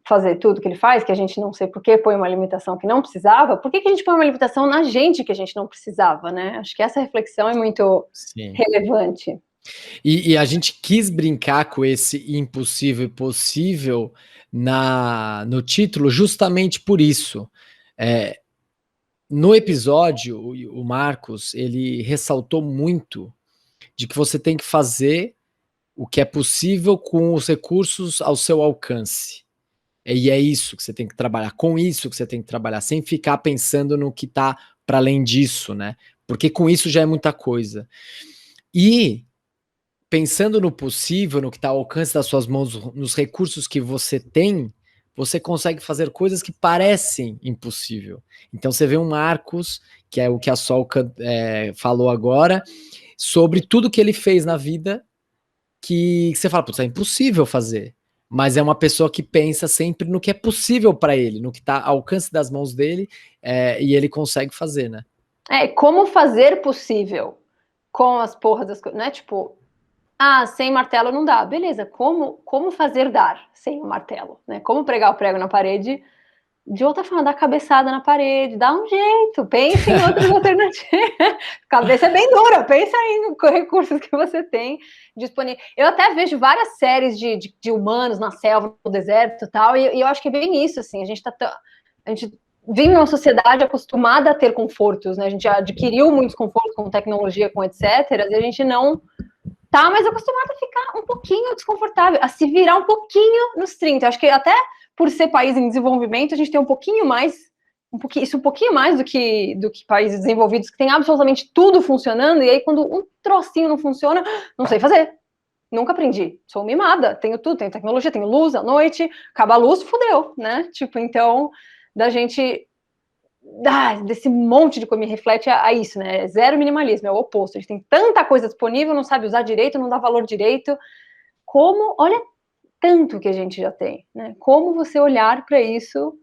fazer tudo que ele faz, que a gente não sei por que põe uma limitação que não precisava, por que a gente põe uma limitação na gente que a gente não precisava, né? Acho que essa reflexão é muito relevante. E a gente quis brincar com esse impossível e possível no título justamente por isso. No episódio, o Marcos, ele ressaltou muito de que você tem que fazer o que é possível com os recursos ao seu alcance. E é isso que você tem que trabalhar, com isso que você tem que trabalhar, sem ficar pensando no que está para além disso, né? Porque com isso já é muita coisa. E pensando no possível, no que está ao alcance das suas mãos, nos recursos que você tem, você consegue fazer coisas que parecem impossível. Então você vê um Marcos, que é o que a Sol falou agora, sobre tudo que ele fez na vida, que você fala, putz, é impossível fazer. Mas é uma pessoa que pensa sempre no que é possível para ele, no que está ao alcance das mãos dele, e ele consegue fazer, né? Como fazer possível com as porras das coisas, né? Tipo, sem martelo não dá. Beleza, como fazer dar sem o martelo, né? Como pregar o prego na parede de outra forma, dar cabeçada na parede, dá um jeito, pensa em outras alternativas. Cabeça é bem dura, pensa em recursos que você tem disponível. Eu até vejo várias séries de humanos na selva, no deserto e tal, e eu acho que é bem isso, assim, a gente vive numa sociedade acostumada a ter confortos, né? A gente já adquiriu muitos confortos com tecnologia, com etc., e a gente não tá mais acostumado a ficar um pouquinho desconfortável, a se virar um pouquinho nos 30. Acho que até por ser país em desenvolvimento, a gente tem um pouquinho mais do que países desenvolvidos que tem absolutamente tudo funcionando, e aí quando um trocinho não funciona, não sei fazer. Nunca aprendi. Sou mimada, tenho tudo, tenho tecnologia, tenho luz à noite, acaba a luz, fudeu, né? Tipo, então, da gente desse monte de coisa me reflete a isso, né? Zero minimalismo, é o oposto. A gente tem tanta coisa disponível, não sabe usar direito, não dá valor direito. Como, olha, tanto que a gente já tem, né? Como você olhar para isso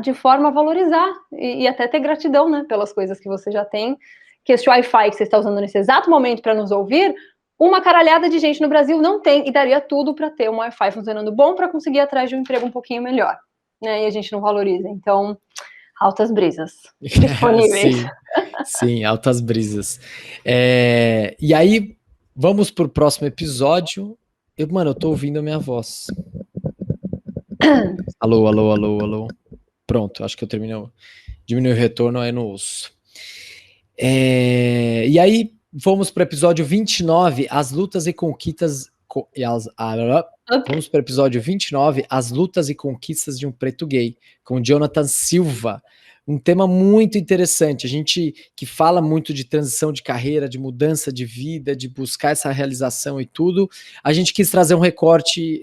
de forma a valorizar e até ter gratidão, né? Pelas coisas que você já tem. Que esse Wi-Fi que você está usando nesse exato momento para nos ouvir, uma caralhada de gente no Brasil não tem e daria tudo para ter um Wi-Fi funcionando bom para conseguir ir atrás de um emprego um pouquinho melhor, né? E a gente não valoriza. Então, altas brisas disponíveis. Sim, sim, altas brisas. E aí, vamos pro próximo episódio. Mano, eu tô ouvindo a minha voz. Alô, alô, alô, alô. Pronto, acho que eu termino. Diminui o retorno, aí não ouço. E aí, vamos pro episódio 29, as lutas e conquistas. Vamos para o episódio 29, As Lutas e Conquistas de um Preto Gay, com Jonathan Silva. Um tema muito interessante. A gente que fala muito de transição de carreira, de mudança de vida, de buscar essa realização e tudo. A gente quis trazer um recorte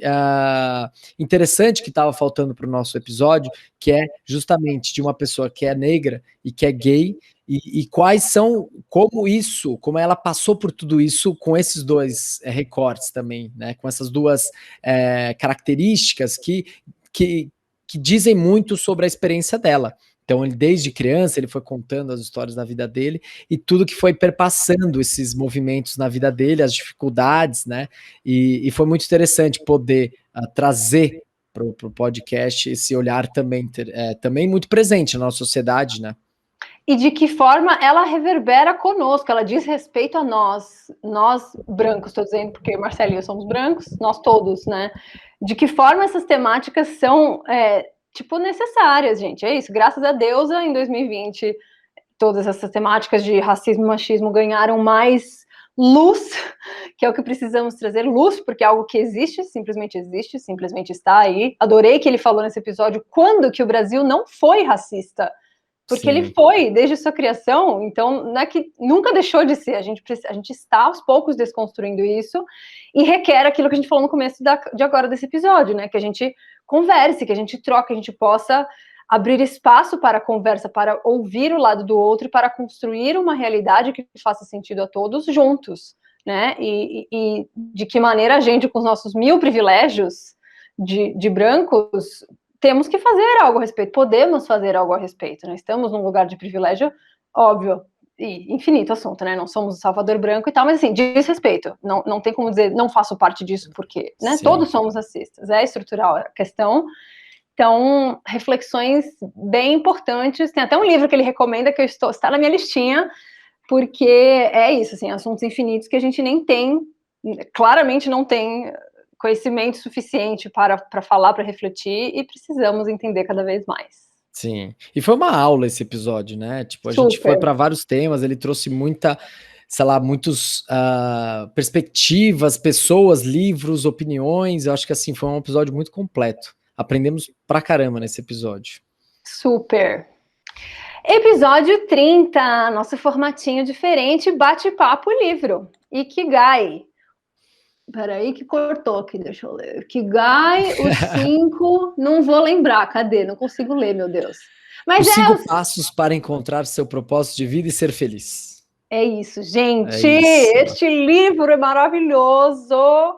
interessante que estava faltando para o nosso episódio, que é justamente de uma pessoa que é negra e que é gay, e quais são, como ela passou por tudo isso com esses dois recortes também, né? Com essas duas características que dizem muito sobre a experiência dela. Então, ele, desde criança, ele foi contando as histórias da vida dele e tudo que foi perpassando esses movimentos na vida dele, as dificuldades, né? E foi muito interessante poder trazer para o podcast esse olhar também muito presente na nossa sociedade, né? E de que forma ela reverbera conosco, ela diz respeito a nós brancos, estou dizendo porque Marcelo e eu somos brancos, nós todos, né? De que forma essas temáticas são, necessárias, gente, é isso, graças a Deus, em 2020, todas essas temáticas de racismo e machismo ganharam mais luz, que é o que precisamos trazer, luz, porque é algo que existe, simplesmente está aí. Adorei que ele falou nesse episódio quando que o Brasil não foi racista, porque Sim. Ele foi desde sua criação, então não é que nunca deixou de ser. A gente está aos poucos desconstruindo isso e requer aquilo que a gente falou no começo de agora desse episódio, né? Que a gente converse, que a gente troque, que a gente possa abrir espaço para a conversa, para ouvir o lado do outro e para construir uma realidade que faça sentido a todos juntos, né? E de que maneira a gente, com os nossos 1000 privilégios de brancos, temos que fazer algo a respeito, podemos fazer algo a respeito, né? Estamos num lugar de privilégio, óbvio, e infinito assunto, né? Não somos o Salvador branco e tal, mas assim, diz respeito. Não tem como dizer, não faço parte disso, porque, né? Todos somos racistas, é estrutural a questão. Então, reflexões bem importantes. Tem até um livro que ele recomenda que está na minha listinha, porque é isso, assim, assuntos infinitos que a gente nem tem, claramente não tem conhecimento suficiente para falar, para refletir, e precisamos entender cada vez mais. Sim, e foi uma aula esse episódio, né? Tipo, a gente foi para vários temas, ele trouxe muitas perspectivas, pessoas, livros, opiniões. Eu acho que assim foi um episódio muito completo. Aprendemos pra caramba nesse episódio. Super. Episódio 30, nosso formatinho diferente, bate-papo livro. Ikigai. Peraí que cortou aqui, deixa eu ler. Ikigai, os 5, não vou lembrar, cadê? Não consigo ler, meu Deus. Mas os 5 passos para encontrar seu propósito de vida e ser feliz. É isso, gente. Este livro é maravilhoso,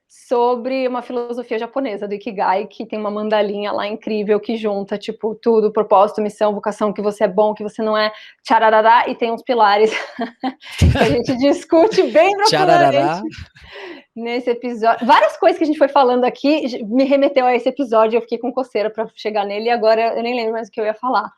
sobre uma filosofia japonesa do Ikigai, que tem uma mandalinha lá incrível que junta, tipo, tudo, propósito, missão, vocação, que você é bom, que você não é, tchararará, e tem uns pilares que a gente discute bem profundamente nesse episódio. Várias coisas que a gente foi falando aqui me remeteu a esse episódio, eu fiquei com coceira para chegar nele, e agora eu nem lembro mais o que eu ia falar.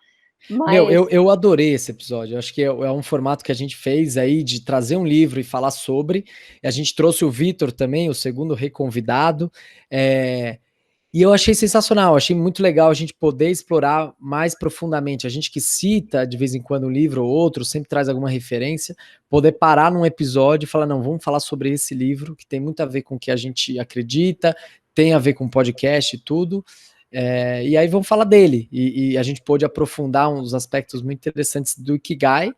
Mas... eu adorei esse episódio. Eu acho que é um formato que a gente fez aí de trazer um livro e falar sobre. A gente trouxe o Vitor também, o segundo reconvidado. E eu achei sensacional, achei muito legal a gente poder explorar mais profundamente. A gente que cita de vez em quando um livro ou outro, sempre traz alguma referência, poder parar num episódio e falar, não, vamos falar sobre esse livro, que tem muito a ver com o que a gente acredita, tem a ver com podcast e tudo. E aí vamos falar dele, e a gente pôde aprofundar uns aspectos muito interessantes do Ikigai,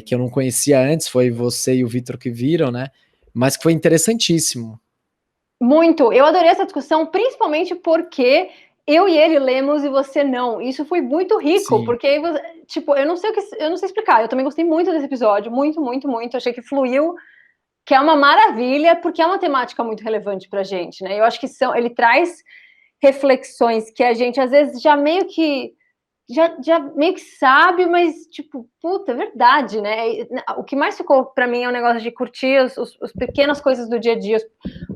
que eu não conhecia antes, foi você e o Vitor que viram, né? mas que foi interessantíssimo. Muito. Eu adorei essa discussão, principalmente porque eu e ele lemos e você não. Isso foi muito rico, Sim. porque tipo, eu não sei explicar. Eu também gostei muito desse episódio, muito, muito, muito. Achei que fluiu, que é uma maravilha, porque é uma temática muito relevante pra gente, né? Eu acho que ele traz reflexões que a gente às vezes já meio que sabe, mas tipo, puta, é verdade, né? O que mais ficou para mim é o negócio de curtir as pequenas coisas do dia a dia,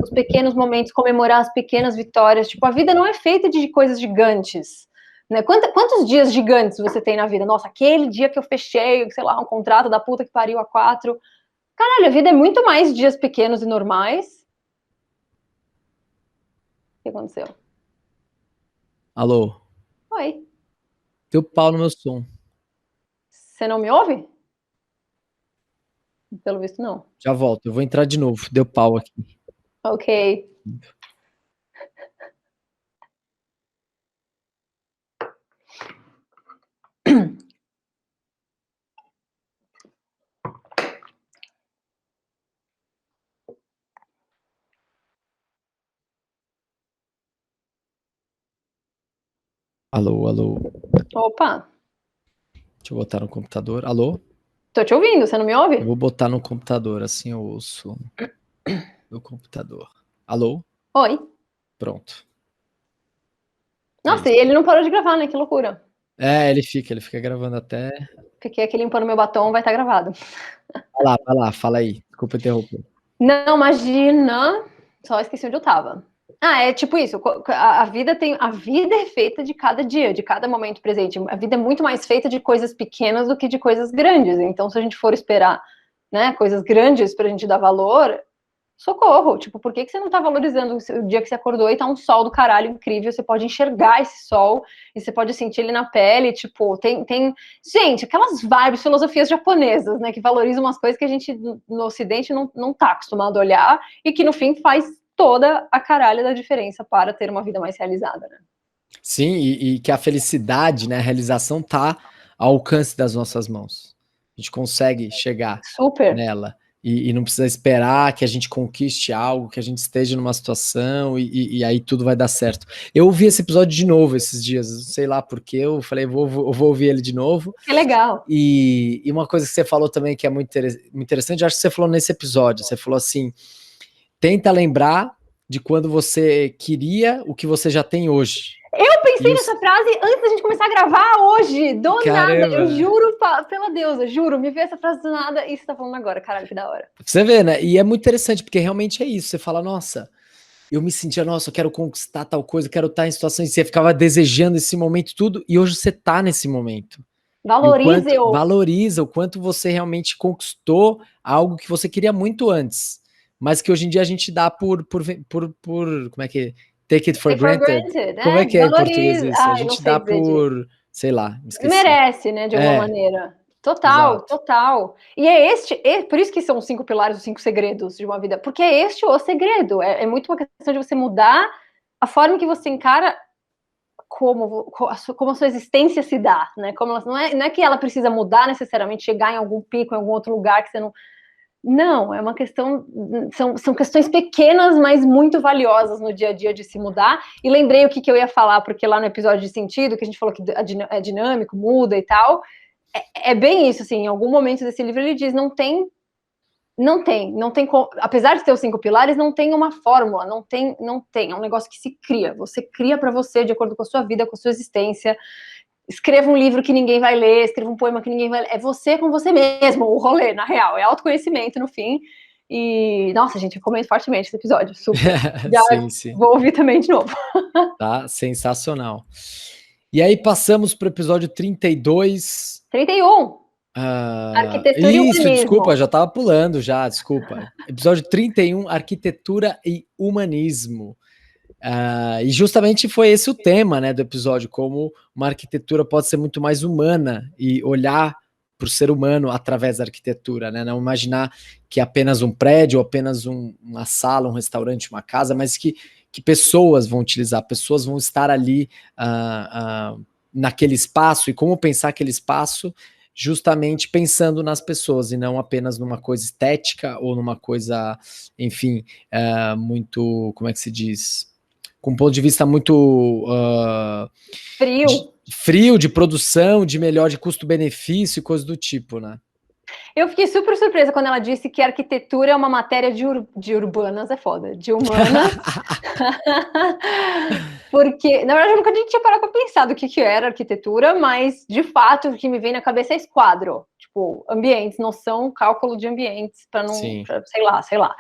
os pequenos momentos, comemorar as pequenas vitórias. Tipo, a vida não é feita de coisas gigantes, né? Quantos dias gigantes você tem na vida? Nossa, aquele dia que eu fechei, sei lá, um contrato da puta que pariu a 4. Caralho, a vida é muito mais dias pequenos e normais. O que aconteceu? Alô? Oi. Deu pau no meu som. Você não me ouve? Pelo visto, não. Já volto, eu vou entrar de novo. Deu pau aqui. Ok. Alô, alô. Opa. Deixa eu botar no computador. Alô? Tô te ouvindo, você não me ouve? Eu vou botar no computador, assim eu ouço no computador. Alô? Oi. Pronto. É Nossa, isso. e ele não parou de gravar, né? Que loucura. É, ele fica gravando até. Fiquei aqui limpando meu batom, vai estar gravado. Vai lá, fala aí. Desculpa interromper. Não, imagina. Só esqueci onde eu tava. Ah, é tipo isso. A vida é feita de cada dia, de cada momento presente. A vida é muito mais feita de coisas pequenas do que de coisas grandes. Então, se a gente for esperar, né, coisas grandes pra gente dar valor, socorro. Tipo, por que você não tá valorizando o dia que você acordou e tá um sol do caralho incrível? Você pode enxergar esse sol e você pode sentir ele na pele. Tipo, gente, aquelas vibes, filosofias japonesas, né? Que valorizam umas coisas que a gente no Ocidente não tá acostumado a olhar e que no fim faz toda a caralho da diferença para ter uma vida mais realizada, né? Sim, e que a felicidade, né, a realização tá ao alcance das nossas mãos. A gente consegue chegar Super. nela e não precisa esperar que a gente conquiste algo, que a gente esteja numa situação e aí tudo vai dar certo. Eu ouvi esse episódio de novo esses dias, sei lá porque eu falei, eu vou ouvir ele de novo. Que legal. E uma coisa que você falou também que é muito interessante, acho que você falou nesse episódio, você falou assim, tenta lembrar de quando você queria o que você já tem hoje. Eu pensei E os... nessa frase antes da gente começar a gravar hoje, do nada. Eu Caramba! juro, pela deusa, juro, me veio essa frase do nada e você tá falando agora, caralho, que da hora. Você vê, né? E é muito interessante, porque realmente é isso. Você fala, nossa, eu me sentia, nossa, eu quero conquistar tal coisa, eu quero estar em situações. Você ficava desejando esse momento tudo, e hoje você tá nesse momento. E o quanto Valorize-o. valoriza, o quanto você realmente conquistou algo que você queria muito antes, mas que hoje em dia a gente dá como é que take it for Take for granted? granted, Como é né? que é em português Valorize. isso? A Ai, não gente dá sei dizer direito. por, sei lá, esqueci. Merece, né, de alguma É, maneira. Total, exato. total. E por isso que são os 5 pilares, os 5 segredos de uma vida, porque é este o segredo. É muito uma questão de você mudar a forma que você encara como a sua existência se dá, né? Não é que ela precisa mudar necessariamente, chegar em algum pico, em algum outro lugar que você não. Não, é uma questão. São questões pequenas, mas muito valiosas no dia a dia de se mudar. E lembrei o que eu ia falar, porque lá no episódio de sentido, que a gente falou que é dinâmico, muda e tal. É bem isso, assim. Em algum momento desse livro ele diz: não tem, apesar de ter os 5 pilares, não tem uma fórmula, não tem, é um negócio que se cria. Você cria para você de acordo com a sua vida, com a sua existência. Escreva um livro que ninguém vai ler, escreva um poema que ninguém vai ler. É você com você mesmo, o rolê, na real. É autoconhecimento no fim. E, nossa, gente, eu recomendo fortemente esse episódio, super. Já Sim, sim. vou ouvir também de novo. Tá sensacional. E aí passamos para o episódio 32. 31. Arquitetura e Isso, desculpa, humanismo. já estava pulando já, desculpa. Episódio 31, arquitetura e humanismo. E justamente foi esse o tema, né, do episódio, como uma arquitetura pode ser muito mais humana e olhar para o ser humano através da arquitetura, né? Não imaginar que é apenas um prédio, apenas uma sala, um restaurante, uma casa, mas que pessoas vão utilizar, pessoas vão estar ali naquele espaço e como pensar aquele espaço justamente pensando nas pessoas e não apenas numa coisa estética ou numa coisa, enfim, muito, como é que se diz? Com um ponto de vista muito frio de produção, de melhor de custo-benefício e coisas do tipo, né? Eu fiquei super surpresa quando ela disse que arquitetura é uma matéria de urbanas, é foda, de humanas. Porque, na verdade, eu nunca tinha parado para pensar do que era arquitetura, mas, de fato, o que me vem na cabeça é esquadro. Tipo, ambientes, noção, cálculo de ambientes, para não, pra, sei lá.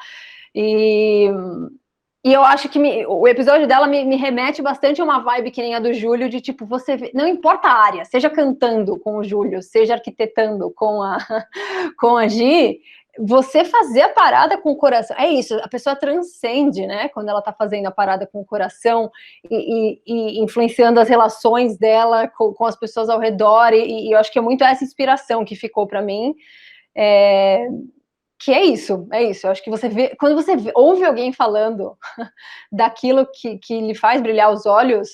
E eu acho que o episódio dela me remete bastante a uma vibe que nem a do Júlio, de tipo, não importa a área, seja cantando com o Júlio, seja arquitetando com a Gi, você fazer a parada com o coração, é isso, a pessoa transcende, né, quando ela tá fazendo a parada com o coração e influenciando as relações dela com as pessoas ao redor, e eu acho que é muito essa inspiração que ficou para mim, que é isso. Eu acho que você vê, quando você ouve alguém falando daquilo que lhe faz brilhar os olhos,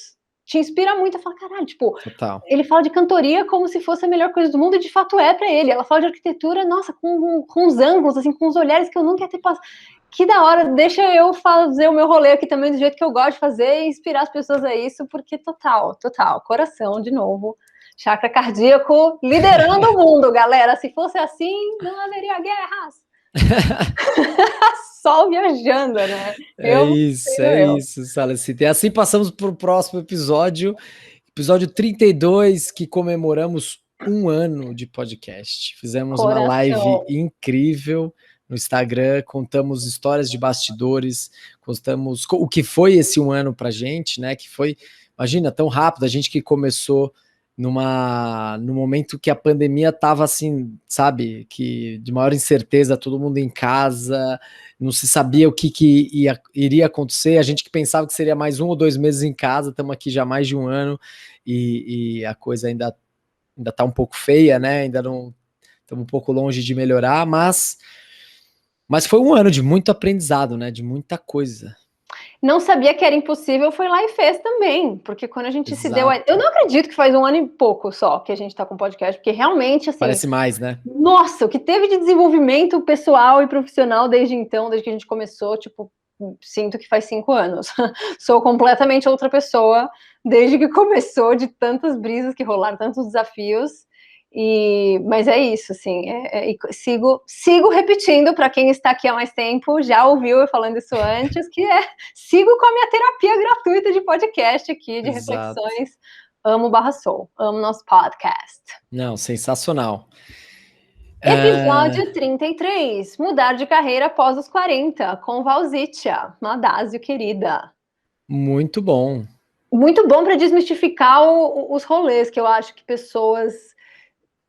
te inspira muito a falar, caralho, tipo, Total. Ele fala de cantoria como se fosse a melhor coisa do mundo, e de fato é pra ele. Ela fala de arquitetura, nossa, com os ângulos, assim, com os olhares que eu nunca ia ter passado. Que da hora, deixa eu fazer o meu rolê aqui também do jeito que eu gosto de fazer e inspirar as pessoas a isso, porque total, coração, de novo, chakra cardíaco, liderando o mundo, galera. Se fosse assim, não haveria guerras. Sol viajando, né? É isso, Salicita. E assim passamos para o próximo episódio 32, que comemoramos 1 ano de podcast. Fizemos uma live incrível no Instagram, contamos histórias de bastidores, contamos o que foi esse 1 ano pra gente, né? Que foi, imagina, tão rápido, a gente que começou no momento que a pandemia estava assim, sabe, que de maior incerteza, todo mundo em casa, não se sabia o que iria acontecer, a gente que pensava que seria mais 1 ou 2 meses em casa, estamos aqui já há mais de 1 ano, e a coisa ainda tá um pouco feia, né, ainda não, estamos um pouco longe de melhorar, mas foi 1 ano de muito aprendizado, né, de muita coisa. Não sabia que era impossível, foi lá e fez também, porque quando a gente se deu... Eu não acredito que faz 1 ano e pouco só que a gente tá com podcast, porque realmente, assim... Parece mais, né? Nossa, o que teve de desenvolvimento pessoal e profissional desde então, desde que a gente começou, tipo, sinto que faz 5 anos. Sou completamente outra pessoa desde que começou, de tantas brisas que rolaram, tantos desafios. Mas é isso, assim, sigo repetindo para quem está aqui há mais tempo, já ouviu eu falando isso antes, que sigo com a minha terapia gratuita de podcast aqui, de reflexões. Amo Barra Soul, amo nosso podcast. Não, sensacional. Episódio 33, mudar de carreira após os 40, com Valzitia, Madásio querida. Muito bom. Muito bom para desmistificar os rolês, que eu acho que pessoas...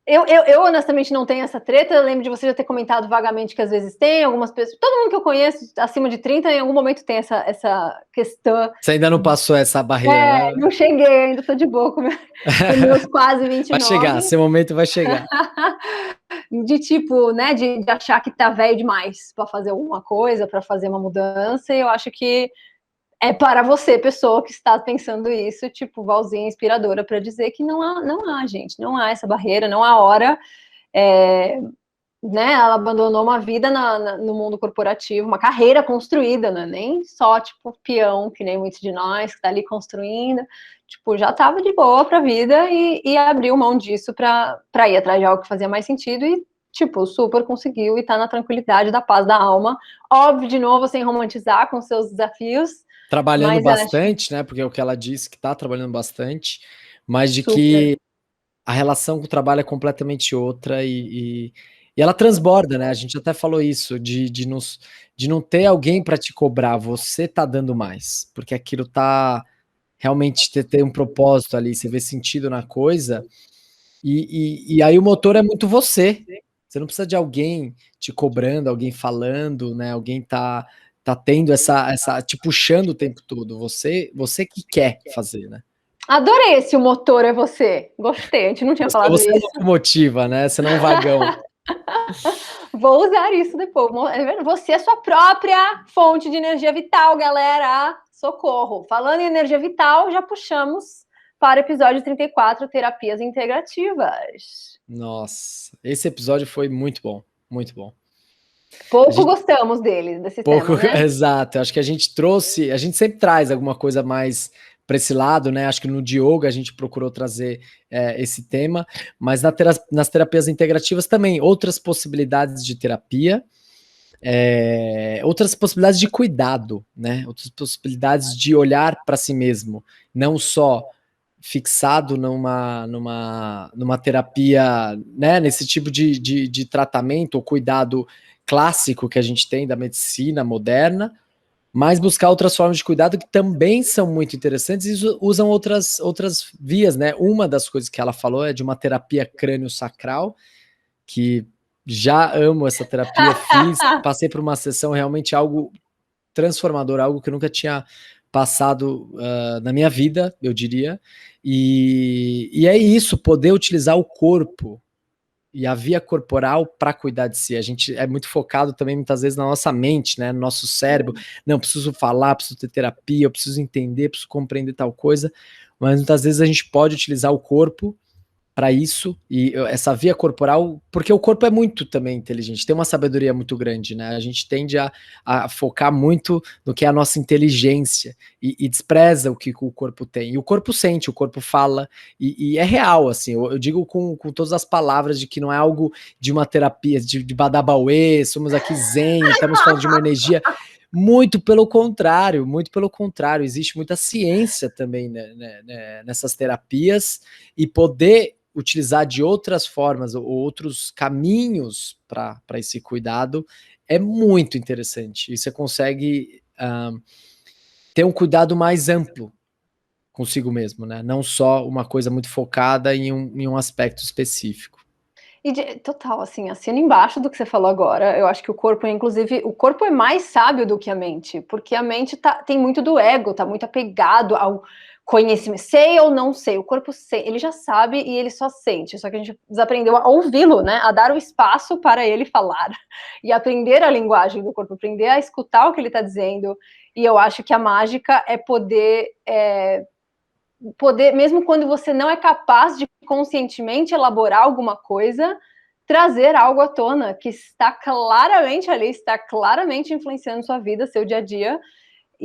Eu honestamente não tenho essa treta, eu lembro de você já ter comentado vagamente que às vezes tem, algumas pessoas, todo mundo que eu conheço acima de 30 em algum momento tem essa questão. Você ainda não passou essa barreira, né? Não cheguei, ainda tô de boa com meus quase 29. Vai chegar, seu momento vai chegar. De tipo, né, de achar que tá velho demais para fazer alguma coisa, para fazer uma mudança, e eu acho que é para você, pessoa que está pensando isso, tipo, Valzinha inspiradora para dizer que não há, gente, não há essa barreira, não há hora, né, ela abandonou uma vida no mundo corporativo, uma carreira construída, né, nem só, tipo, peão, que nem muitos de nós, que tá ali construindo, tipo, já tava de boa pra vida e abriu mão disso para ir atrás de algo que fazia mais sentido e, tipo, super conseguiu e tá na tranquilidade da paz da alma, óbvio, de novo, sem romantizar com seus desafios, trabalhando bastante, né? Porque é o que ela disse, que tá trabalhando bastante, mas de super. Que a relação com o trabalho é completamente outra e ela transborda, né? A gente até falou isso, de não ter alguém para te cobrar, você tá dando mais, porque aquilo tá realmente ter um propósito ali, você vê sentido na coisa, e aí o motor é muito você. Você não precisa de alguém te cobrando, alguém falando, né? Alguém tá tendo essa te puxando o tempo todo. Você que quer fazer, né? Adorei esse, o motor é você. Gostei, a gente não tinha falado isso. Você é locomotiva, né? Você não é um vagão. Vou usar isso depois. Você é sua própria fonte de energia vital, galera. Socorro. Falando em energia vital, já puxamos para o episódio 34, Terapias Integrativas. Nossa, esse episódio foi muito bom, muito bom. Pouco gostamos dele, desse tema, né? Exato, acho que a gente sempre traz alguma coisa mais para esse lado, né? Acho que no Diogo a gente procurou trazer esse tema, mas nas terapias integrativas também, outras possibilidades de terapia, outras possibilidades de cuidado, né? Outras possibilidades de olhar para si mesmo, não só fixado numa terapia, né? Nesse tipo de tratamento ou cuidado clássico que a gente tem da medicina moderna, mas buscar outras formas de cuidado que também são muito interessantes e usam outras vias, né? Uma das coisas que ela falou é de uma terapia crânio-sacral, que já amo essa terapia, passei por uma sessão realmente algo transformador, algo que eu nunca tinha passado na minha vida, eu diria, e é isso, poder utilizar o corpo e a via corporal para cuidar de si. A gente é muito focado também, muitas vezes, na nossa mente, né? No nosso cérebro. Não, preciso falar, preciso ter terapia, eu preciso entender, preciso compreender tal coisa. Mas muitas vezes a gente pode utilizar o corpo para isso, e essa via corporal, porque o corpo é muito também inteligente, tem uma sabedoria muito grande, né? A gente tende a focar muito no que é a nossa inteligência e despreza o que o corpo tem. E o corpo sente, o corpo fala, e é real, assim, eu digo com todas as palavras de que não é algo de uma terapia, de badabauê, somos aqui zen, estamos falando de uma energia. Muito pelo contrário, existe muita ciência também, né, nessas terapias, e poder utilizar de outras formas ou outros caminhos para esse cuidado é muito interessante. E você consegue ter um cuidado mais amplo consigo mesmo, né? Não só uma coisa muito focada em um aspecto específico. Total, assim, assina embaixo do que você falou agora. Eu acho que o corpo, inclusive, o corpo é mais sábio do que a mente, porque a mente tem muito do ego, tá muito apegado ao conhecimento. Sei ou não sei, o corpo ele já sabe e ele só sente. Só que a gente desaprendeu a ouvi-lo, né? A dar o espaço para ele falar e aprender a linguagem do corpo, aprender a escutar o que ele está dizendo. E eu acho que a mágica é poder, mesmo quando você não é capaz de conscientemente elaborar alguma coisa, trazer algo à tona que está claramente ali, está claramente influenciando sua vida, seu dia a dia,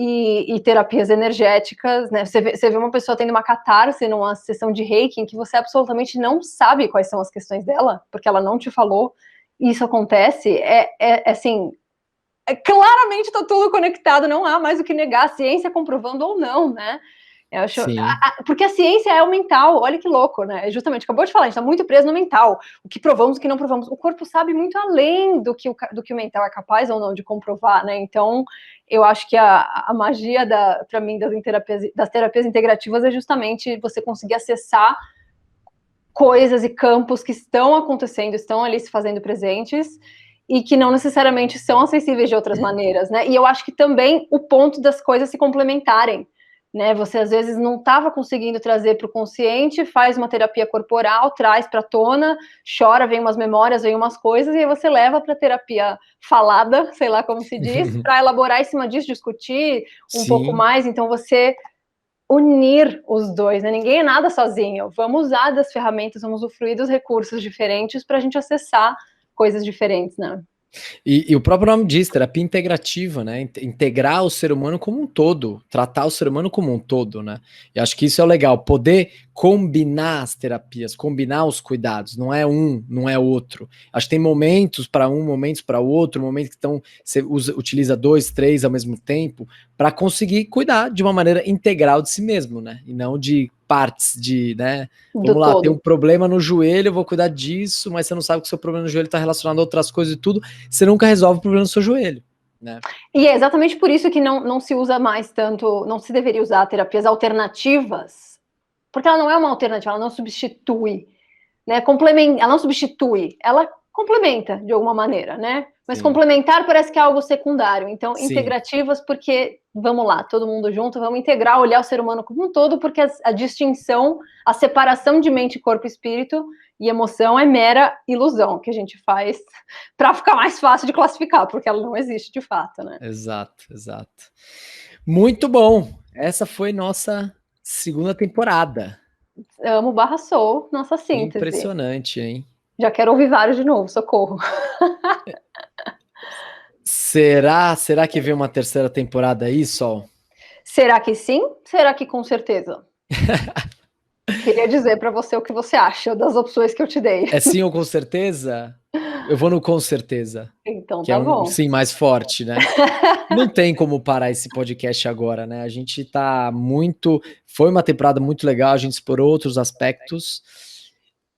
e terapias energéticas, né? Você vê uma pessoa tendo uma catarse numa sessão de Reiki em que você absolutamente não sabe quais são as questões dela, porque ela não te falou, e isso acontece, assim, claramente está tudo conectado, não há mais o que negar, a ciência comprovando ou não, né? Eu acho, porque a ciência é o mental, olha que louco, né? Justamente, acabou de falar, a gente está muito preso no mental. O que provamos, o que não provamos. O corpo sabe muito além do que o mental é capaz ou não de comprovar, né? Então, eu acho que a magia, para mim, das terapias integrativas é justamente você conseguir acessar coisas e campos que estão acontecendo, estão ali se fazendo presentes e que não necessariamente são acessíveis de outras maneiras, né? E eu acho que também o ponto das coisas se complementarem, né? Você às vezes não estava conseguindo trazer para o consciente, faz uma terapia corporal, traz para a tona, chora, vem umas memórias, vem umas coisas, e aí você leva para a terapia falada, sei lá como se diz, para elaborar em cima disso, discutir um pouco mais. Então você unir os dois, né? Ninguém é nada sozinho. Vamos usar das ferramentas, vamos usufruir dos recursos diferentes para a gente acessar coisas diferentes, né? E o próprio nome diz, terapia integrativa, né? Integrar o ser humano como um todo, tratar o ser humano como um todo, né? E acho que isso é o legal, poder combinar as terapias, combinar os cuidados, não é um, não é outro. Acho que tem momentos para um, momentos para outro, momentos que você utiliza 2, 3 ao mesmo tempo, para conseguir cuidar de uma maneira integral de si mesmo, né? E não de partes né? Vamos lá, tem um problema no joelho, eu vou cuidar disso, mas você não sabe que o seu problema no joelho está relacionado a outras coisas e tudo, você nunca resolve o problema do seu joelho, né? E é exatamente por isso que não se usa mais tanto, não se deveria usar terapias alternativas, porque ela não é uma alternativa, ela não substitui, né? Ela não substitui, ela complementa de alguma maneira, né? Mas complementar parece que é algo secundário. Então, integrativas, porque, vamos lá, todo mundo junto, vamos integrar, olhar o ser humano como um todo, porque a distinção, a separação de mente, corpo, espírito e emoção é mera ilusão que a gente faz para ficar mais fácil de classificar, porque ela não existe de fato, né? Exato. Muito bom. Essa foi nossa segunda temporada. Amo barra sou, nossa síntese. Impressionante, hein? Já quero ouvir vários de novo, socorro. Será que vem uma terceira temporada aí, Sol? Será que sim? Será que com certeza? Queria dizer para você o que você acha das opções que eu te dei. É sim ou com certeza? Eu vou no com certeza, Então que é tá um bom. sim mais forte, né? Não tem como parar esse podcast agora, né? A gente tá muito. Foi uma temporada muito legal, a gente explorou outros aspectos.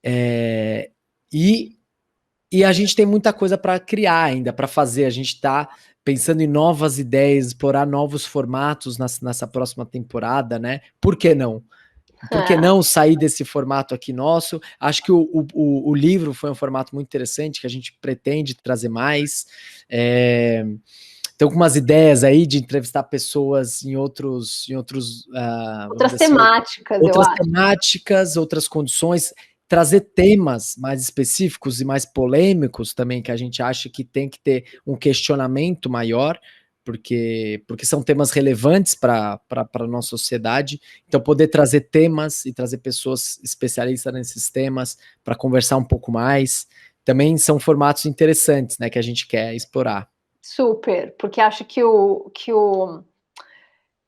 E a gente tem muita coisa para criar ainda, para fazer. A gente tá pensando em novas ideias, explorar novos formatos nessa próxima temporada, né? Por que não? Por que não sair desse formato aqui nosso? Acho que o livro foi um formato muito interessante, que a gente pretende trazer mais. Então, com umas ideias aí de entrevistar pessoas em outras temáticas, eu acho. temáticas, outras condições, trazer temas mais específicos e mais polêmicos também, que a gente acha que tem que ter um questionamento maior, porque são temas relevantes para a nossa sociedade. Então, poder trazer temas e trazer pessoas especialistas nesses temas para conversar um pouco mais, também são formatos interessantes, né, que a gente quer explorar. Super, porque acho que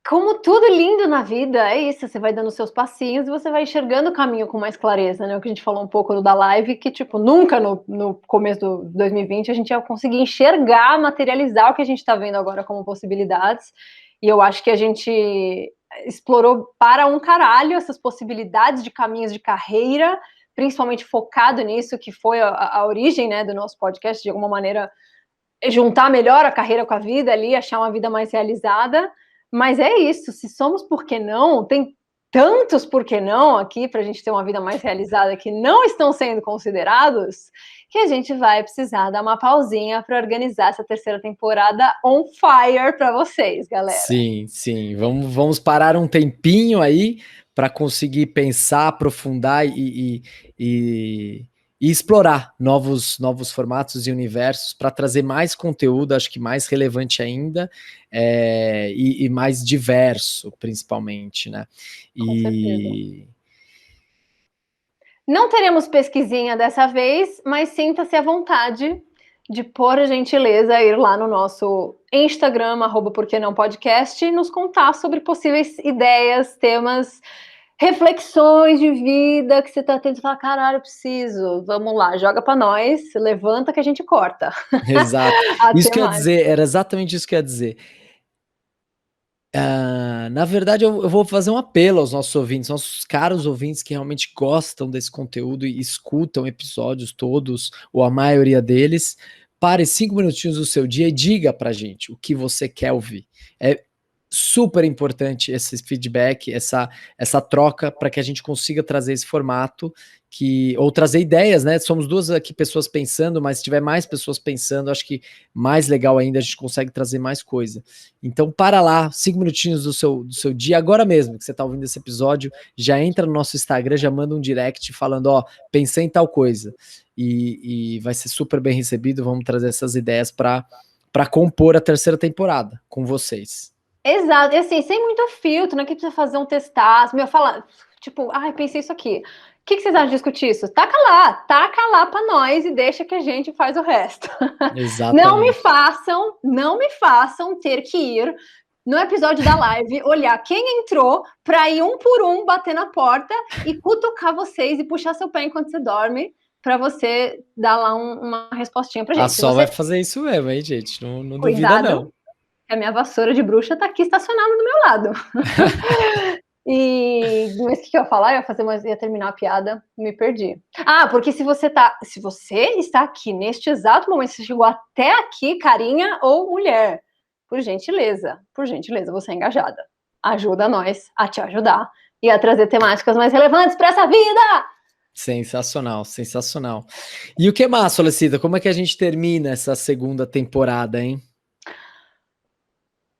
como tudo lindo na vida, é isso, você vai dando seus passinhos e você vai enxergando o caminho com mais clareza, né? O que a gente falou um pouco da live, que, tipo, nunca no começo do 2020 a gente ia conseguir enxergar, materializar o que a gente está vendo agora como possibilidades. E eu acho que a gente explorou para um caralho essas possibilidades de caminhos de carreira, principalmente focado nisso, que foi a origem, né, do nosso podcast, de alguma maneira juntar melhor a carreira com a vida ali, achar uma vida mais realizada. Mas é isso, se somos por que não, tem tantos por que não aqui para a gente ter uma vida mais realizada que não estão sendo considerados, que a gente vai precisar dar uma pausinha para organizar essa terceira temporada on fire para vocês, galera. Sim, sim. Vamos parar um tempinho aí para conseguir pensar, aprofundar e explorar novos formatos e universos para trazer mais conteúdo, acho que mais relevante ainda, e mais diverso, principalmente, né? Com certeza. Não teremos pesquisinha dessa vez, mas sinta-se à vontade de, por gentileza, ir lá no nosso Instagram, @porquenãopodcast, e nos contar sobre possíveis ideias, temas, reflexões de vida que você tá tendo e fala, caralho, eu preciso. Vamos lá, joga para nós, levanta que a gente corta. Exato. Isso que eu ia mais. dizer, era exatamente isso que eu ia dizer. Na verdade, eu vou fazer um apelo aos nossos ouvintes, nossos caros ouvintes que realmente gostam desse conteúdo e escutam episódios todos, ou a maioria deles. Pare 5 minutinhos do seu dia e diga pra gente o que você quer ouvir. É super importante esse feedback, essa troca, para que a gente consiga trazer esse formato, ou trazer ideias, né? Somos duas aqui pessoas pensando, mas se tiver mais pessoas pensando, acho que mais legal ainda, a gente consegue trazer mais coisa. Então, para lá, 5 minutinhos do seu dia, agora mesmo que você está ouvindo esse episódio, já entra no nosso Instagram, já manda um direct falando, ó, pensei em tal coisa. E vai ser super bem recebido, vamos trazer essas ideias para compor a terceira temporada com vocês. Exato, e assim, sem muito filtro, não é que precisa fazer um testaço, fala, tipo, ai, pensei isso aqui. O que vocês acham de discutir isso? Taca lá pra nós e deixa que a gente faz o resto. Exatamente. Não me façam ter que ir no episódio da live, olhar quem entrou pra ir um por um bater na porta e cutucar vocês e puxar seu pé enquanto você dorme pra você dar lá uma respostinha pra gente. A Sol vai fazer isso mesmo, hein, gente? Não duvida, não. A minha vassoura de bruxa tá aqui estacionada do meu lado. Mas o que eu ia falar? Ia terminar a piada, me perdi. Porque se você está aqui neste exato momento, você chegou até aqui, carinha ou mulher, por gentileza, você é engajada. Ajuda nós a te ajudar e a trazer temáticas mais relevantes para essa vida. Sensacional, sensacional. E o que mais, Solicita? Como é que a gente termina essa segunda temporada, hein?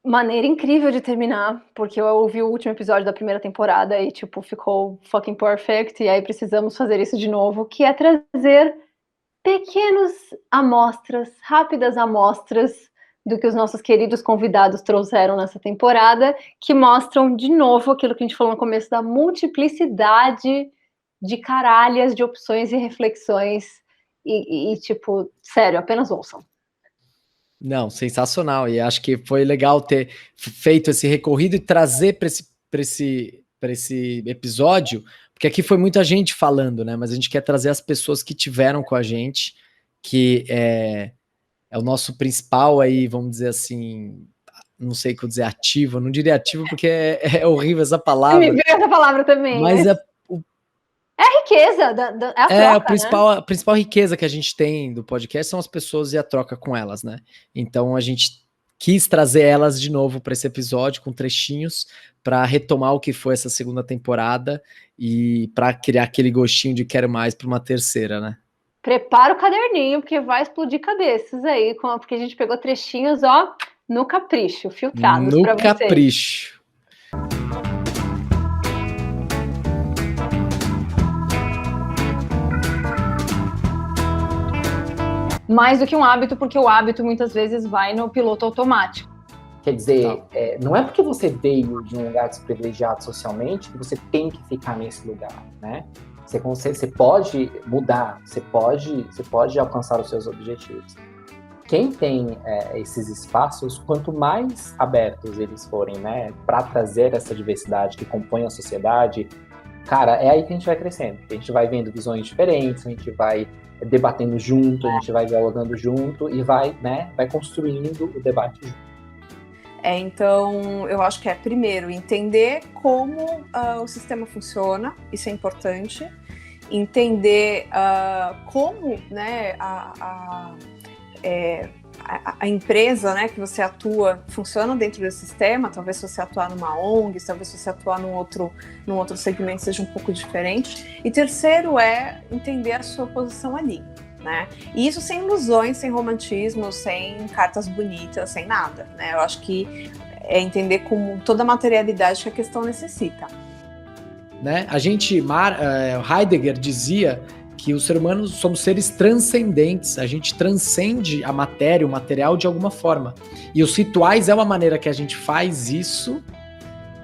Maneira incrível de terminar, porque eu ouvi o último episódio da primeira temporada e, tipo, ficou fucking perfect, e aí precisamos fazer isso de novo, que é trazer pequenas amostras, rápidas amostras do que os nossos queridos convidados trouxeram nessa temporada, que mostram de novo aquilo que a gente falou no começo da multiplicidade de caralhas de opções e reflexões e tipo, sério, apenas ouçam. Não, sensacional, e acho que foi legal ter feito esse recorrido e trazer para esse episódio, porque aqui foi muita gente falando, né, mas a gente quer trazer as pessoas que tiveram com a gente, que é o nosso principal aí, vamos dizer assim, não sei o que dizer, ativo, não diria ativo porque é horrível essa palavra. Me veio essa palavra também. Mas é a riqueza, é a troca, a principal riqueza que a gente tem do podcast são as pessoas e a troca com elas, né? Então a gente quis trazer elas de novo para esse episódio com trechinhos para retomar o que foi essa segunda temporada e para criar aquele gostinho de quero mais para uma terceira, né? Prepara o caderninho, porque vai explodir cabeças aí, porque a gente pegou trechinhos, ó, no capricho, filtrados para vocês. No capricho. Mais do que um hábito, porque o hábito muitas vezes vai no piloto automático. Quer dizer, não é porque você veio de um lugar desprivilegiado socialmente que você tem que ficar nesse lugar, né? Você pode mudar, você pode alcançar os seus objetivos. Quem tem esses espaços, quanto mais abertos eles forem, né, para trazer essa diversidade que compõe a sociedade, cara, é aí que a gente vai crescendo. A gente vai vendo visões diferentes, a gente vai debatendo junto, a gente vai dialogando junto e vai construindo o debate junto. Então, eu acho que primeiro, entender como o sistema funciona, isso é importante. Entender como, né, a empresa, né, que você atua funciona dentro desse sistema. Talvez se você atuar numa ONG, talvez se você atuar num outro segmento seja um pouco diferente. E terceiro entender a sua posição ali, né? E isso sem ilusões, sem romantismo, sem cartas bonitas, sem nada, né? Eu acho que é entender com toda a materialidade que a questão necessita. Né? A gente, Heidegger dizia que os seres humanos somos seres transcendentes, a gente transcende a matéria, o material de alguma forma. E os rituais é uma maneira que a gente faz isso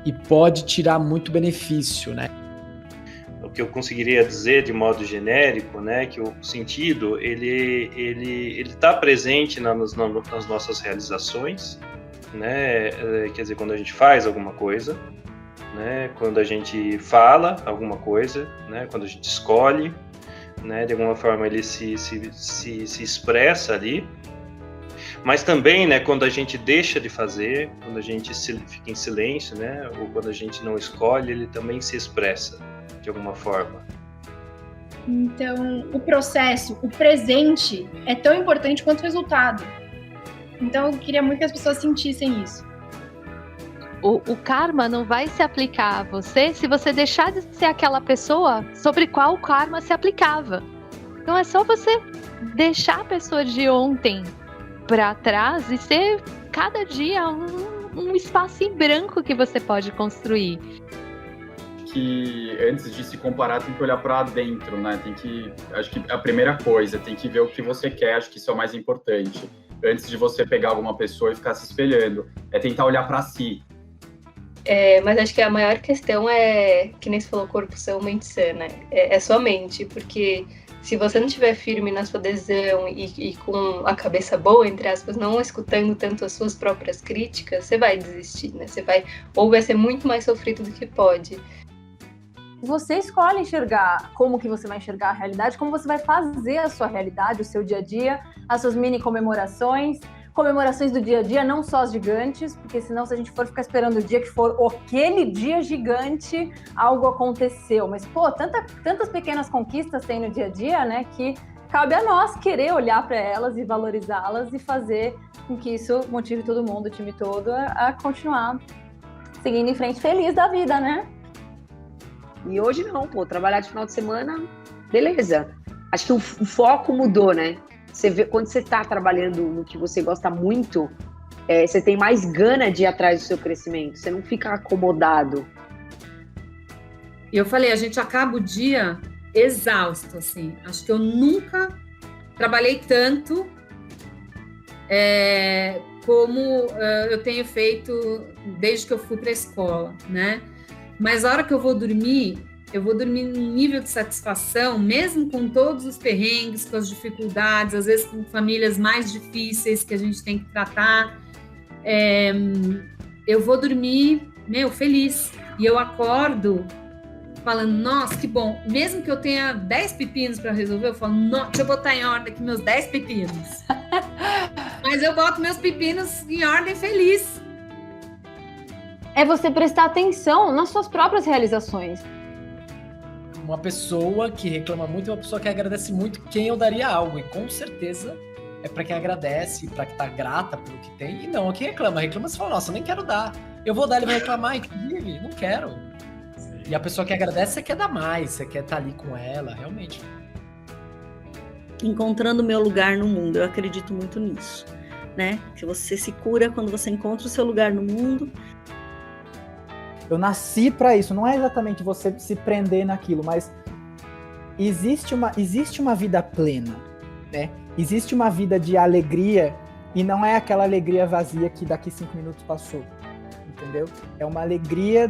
e pode tirar muito benefício, né? O que eu conseguiria dizer de modo genérico, né, que o sentido ele está presente nas nossas realizações, né? Quer dizer, quando a gente faz alguma coisa, né, quando a gente fala alguma coisa, né, quando a gente escolhe, né, de alguma forma ele se expressa ali, mas também, né, quando a gente deixa de fazer, quando a gente fica em silêncio, né, ou quando a gente não escolhe, ele também se expressa de alguma forma. Então, o processo, o presente é tão importante quanto o resultado. Então, eu queria muito que as pessoas sentissem isso. O karma não vai se aplicar a você se você deixar de ser aquela pessoa sobre qual o karma se aplicava. Então é só você deixar a pessoa de ontem para trás e ser cada dia um espaço em branco que você pode construir. Que antes de se comparar tem que olhar para dentro, né? Acho que a primeira coisa, tem que ver o que você quer, acho que isso é o mais importante. Antes de você pegar alguma pessoa e ficar se espelhando, é tentar olhar para si. Mas acho que a maior questão é, que nem você falou, corpo são, mente sã, né? É sua mente, porque se você não estiver firme na sua adesão e com a cabeça boa, entre aspas, não escutando tanto as suas próprias críticas, você vai desistir, né? Ou vai ser muito mais sofrido do que pode. Você escolhe enxergar como que você vai enxergar a realidade, como você vai fazer a sua realidade, o seu dia a dia, as suas mini comemorações do dia a dia, não só as gigantes, porque senão se a gente for ficar esperando o dia que for aquele dia gigante, algo aconteceu. Mas, tantas pequenas conquistas tem no dia a dia, né, que cabe a nós querer olhar para elas e valorizá-las e fazer com que isso motive todo mundo, o time todo, a continuar seguindo em frente feliz da vida, né? E hoje não, trabalhar de final de semana, beleza. Acho que o foco mudou, né? Você vê, quando você está trabalhando no que você gosta muito, você tem mais gana de ir atrás do seu crescimento, você não fica acomodado. E eu falei, a gente acaba o dia exausto, assim. Acho que eu nunca trabalhei tanto como eu tenho feito desde que eu fui para a escola, né? Mas a hora que eu vou dormir num nível de satisfação, mesmo com todos os perrengues, com as dificuldades, às vezes com famílias mais difíceis que a gente tem que tratar. Eu vou dormir, feliz. E eu acordo falando, nossa, que bom. Mesmo que eu tenha 10 pepinos para resolver, eu falo, deixa eu botar em ordem aqui meus 10 pepinos. Mas eu boto meus pepinos em ordem feliz. É você prestar atenção nas suas próprias realizações. Uma pessoa que reclama muito é uma pessoa que agradece muito quem eu daria algo. E com certeza é para quem agradece, para quem tá grata pelo que tem. E não a quem reclama. Reclama se fala, nossa, eu nem quero dar. Eu vou dar, ele vai reclamar, inclusive, não quero. E a pessoa que agradece, você quer dar mais, você quer estar ali com ela, realmente. Encontrando o meu lugar no mundo, eu acredito muito nisso, né? Que você se cura quando você encontra o seu lugar no mundo. Eu nasci para isso, não é exatamente você se prender naquilo, mas existe uma vida plena, né? Existe uma vida de alegria e não é aquela alegria vazia que daqui 5 minutos passou, entendeu? É uma alegria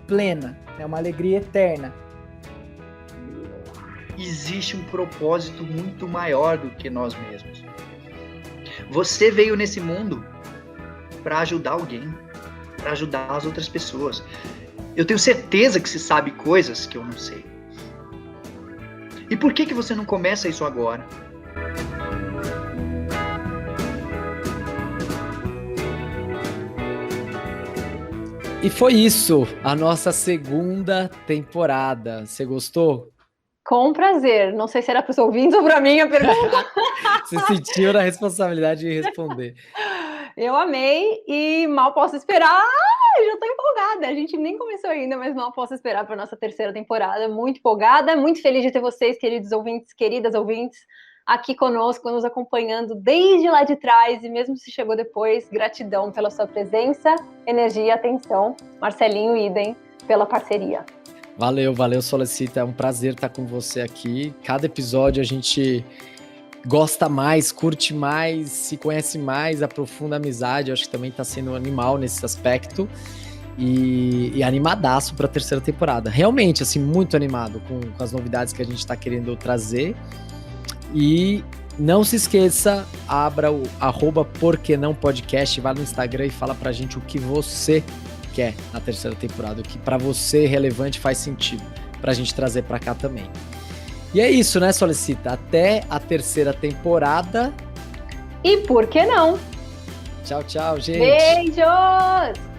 plena, é uma alegria eterna. Existe um propósito muito maior do que nós mesmos. Você veio nesse mundo para ajudar alguém, para ajudar as outras pessoas. Eu tenho certeza que você sabe coisas que eu não sei. E por que você não começa isso agora? E foi isso, a nossa segunda temporada. Você gostou? Com prazer. Não sei se era para os ouvintes ou para mim a pergunta. Você sentiu a responsabilidade de responder. Eu amei e mal posso esperar. Já estou empolgada. A gente nem começou ainda, mas mal posso esperar para a nossa terceira temporada. Muito empolgada, muito feliz de ter vocês, queridos ouvintes, queridas ouvintes, aqui conosco, nos acompanhando desde lá de trás, e mesmo se chegou depois, gratidão pela sua presença, energia e atenção. Marcelinho, idem, pela parceria. Valeu, Solicita, é um prazer estar com você aqui. Cada episódio a gente gosta mais, curte mais, se conhece mais, aprofunda a amizade. Eu acho que também está sendo animal nesse aspecto. E animadaço para a terceira temporada. Realmente, assim, muito animado com as novidades que a gente está querendo trazer. E não se esqueça, abra o @porquenãopodcast, vai no Instagram e fala pra gente o que você quer na terceira temporada, o que pra você é relevante, faz sentido pra gente trazer pra cá também. E é isso, né, Solicita? Até a terceira temporada. E por que não? Tchau, gente. Beijos!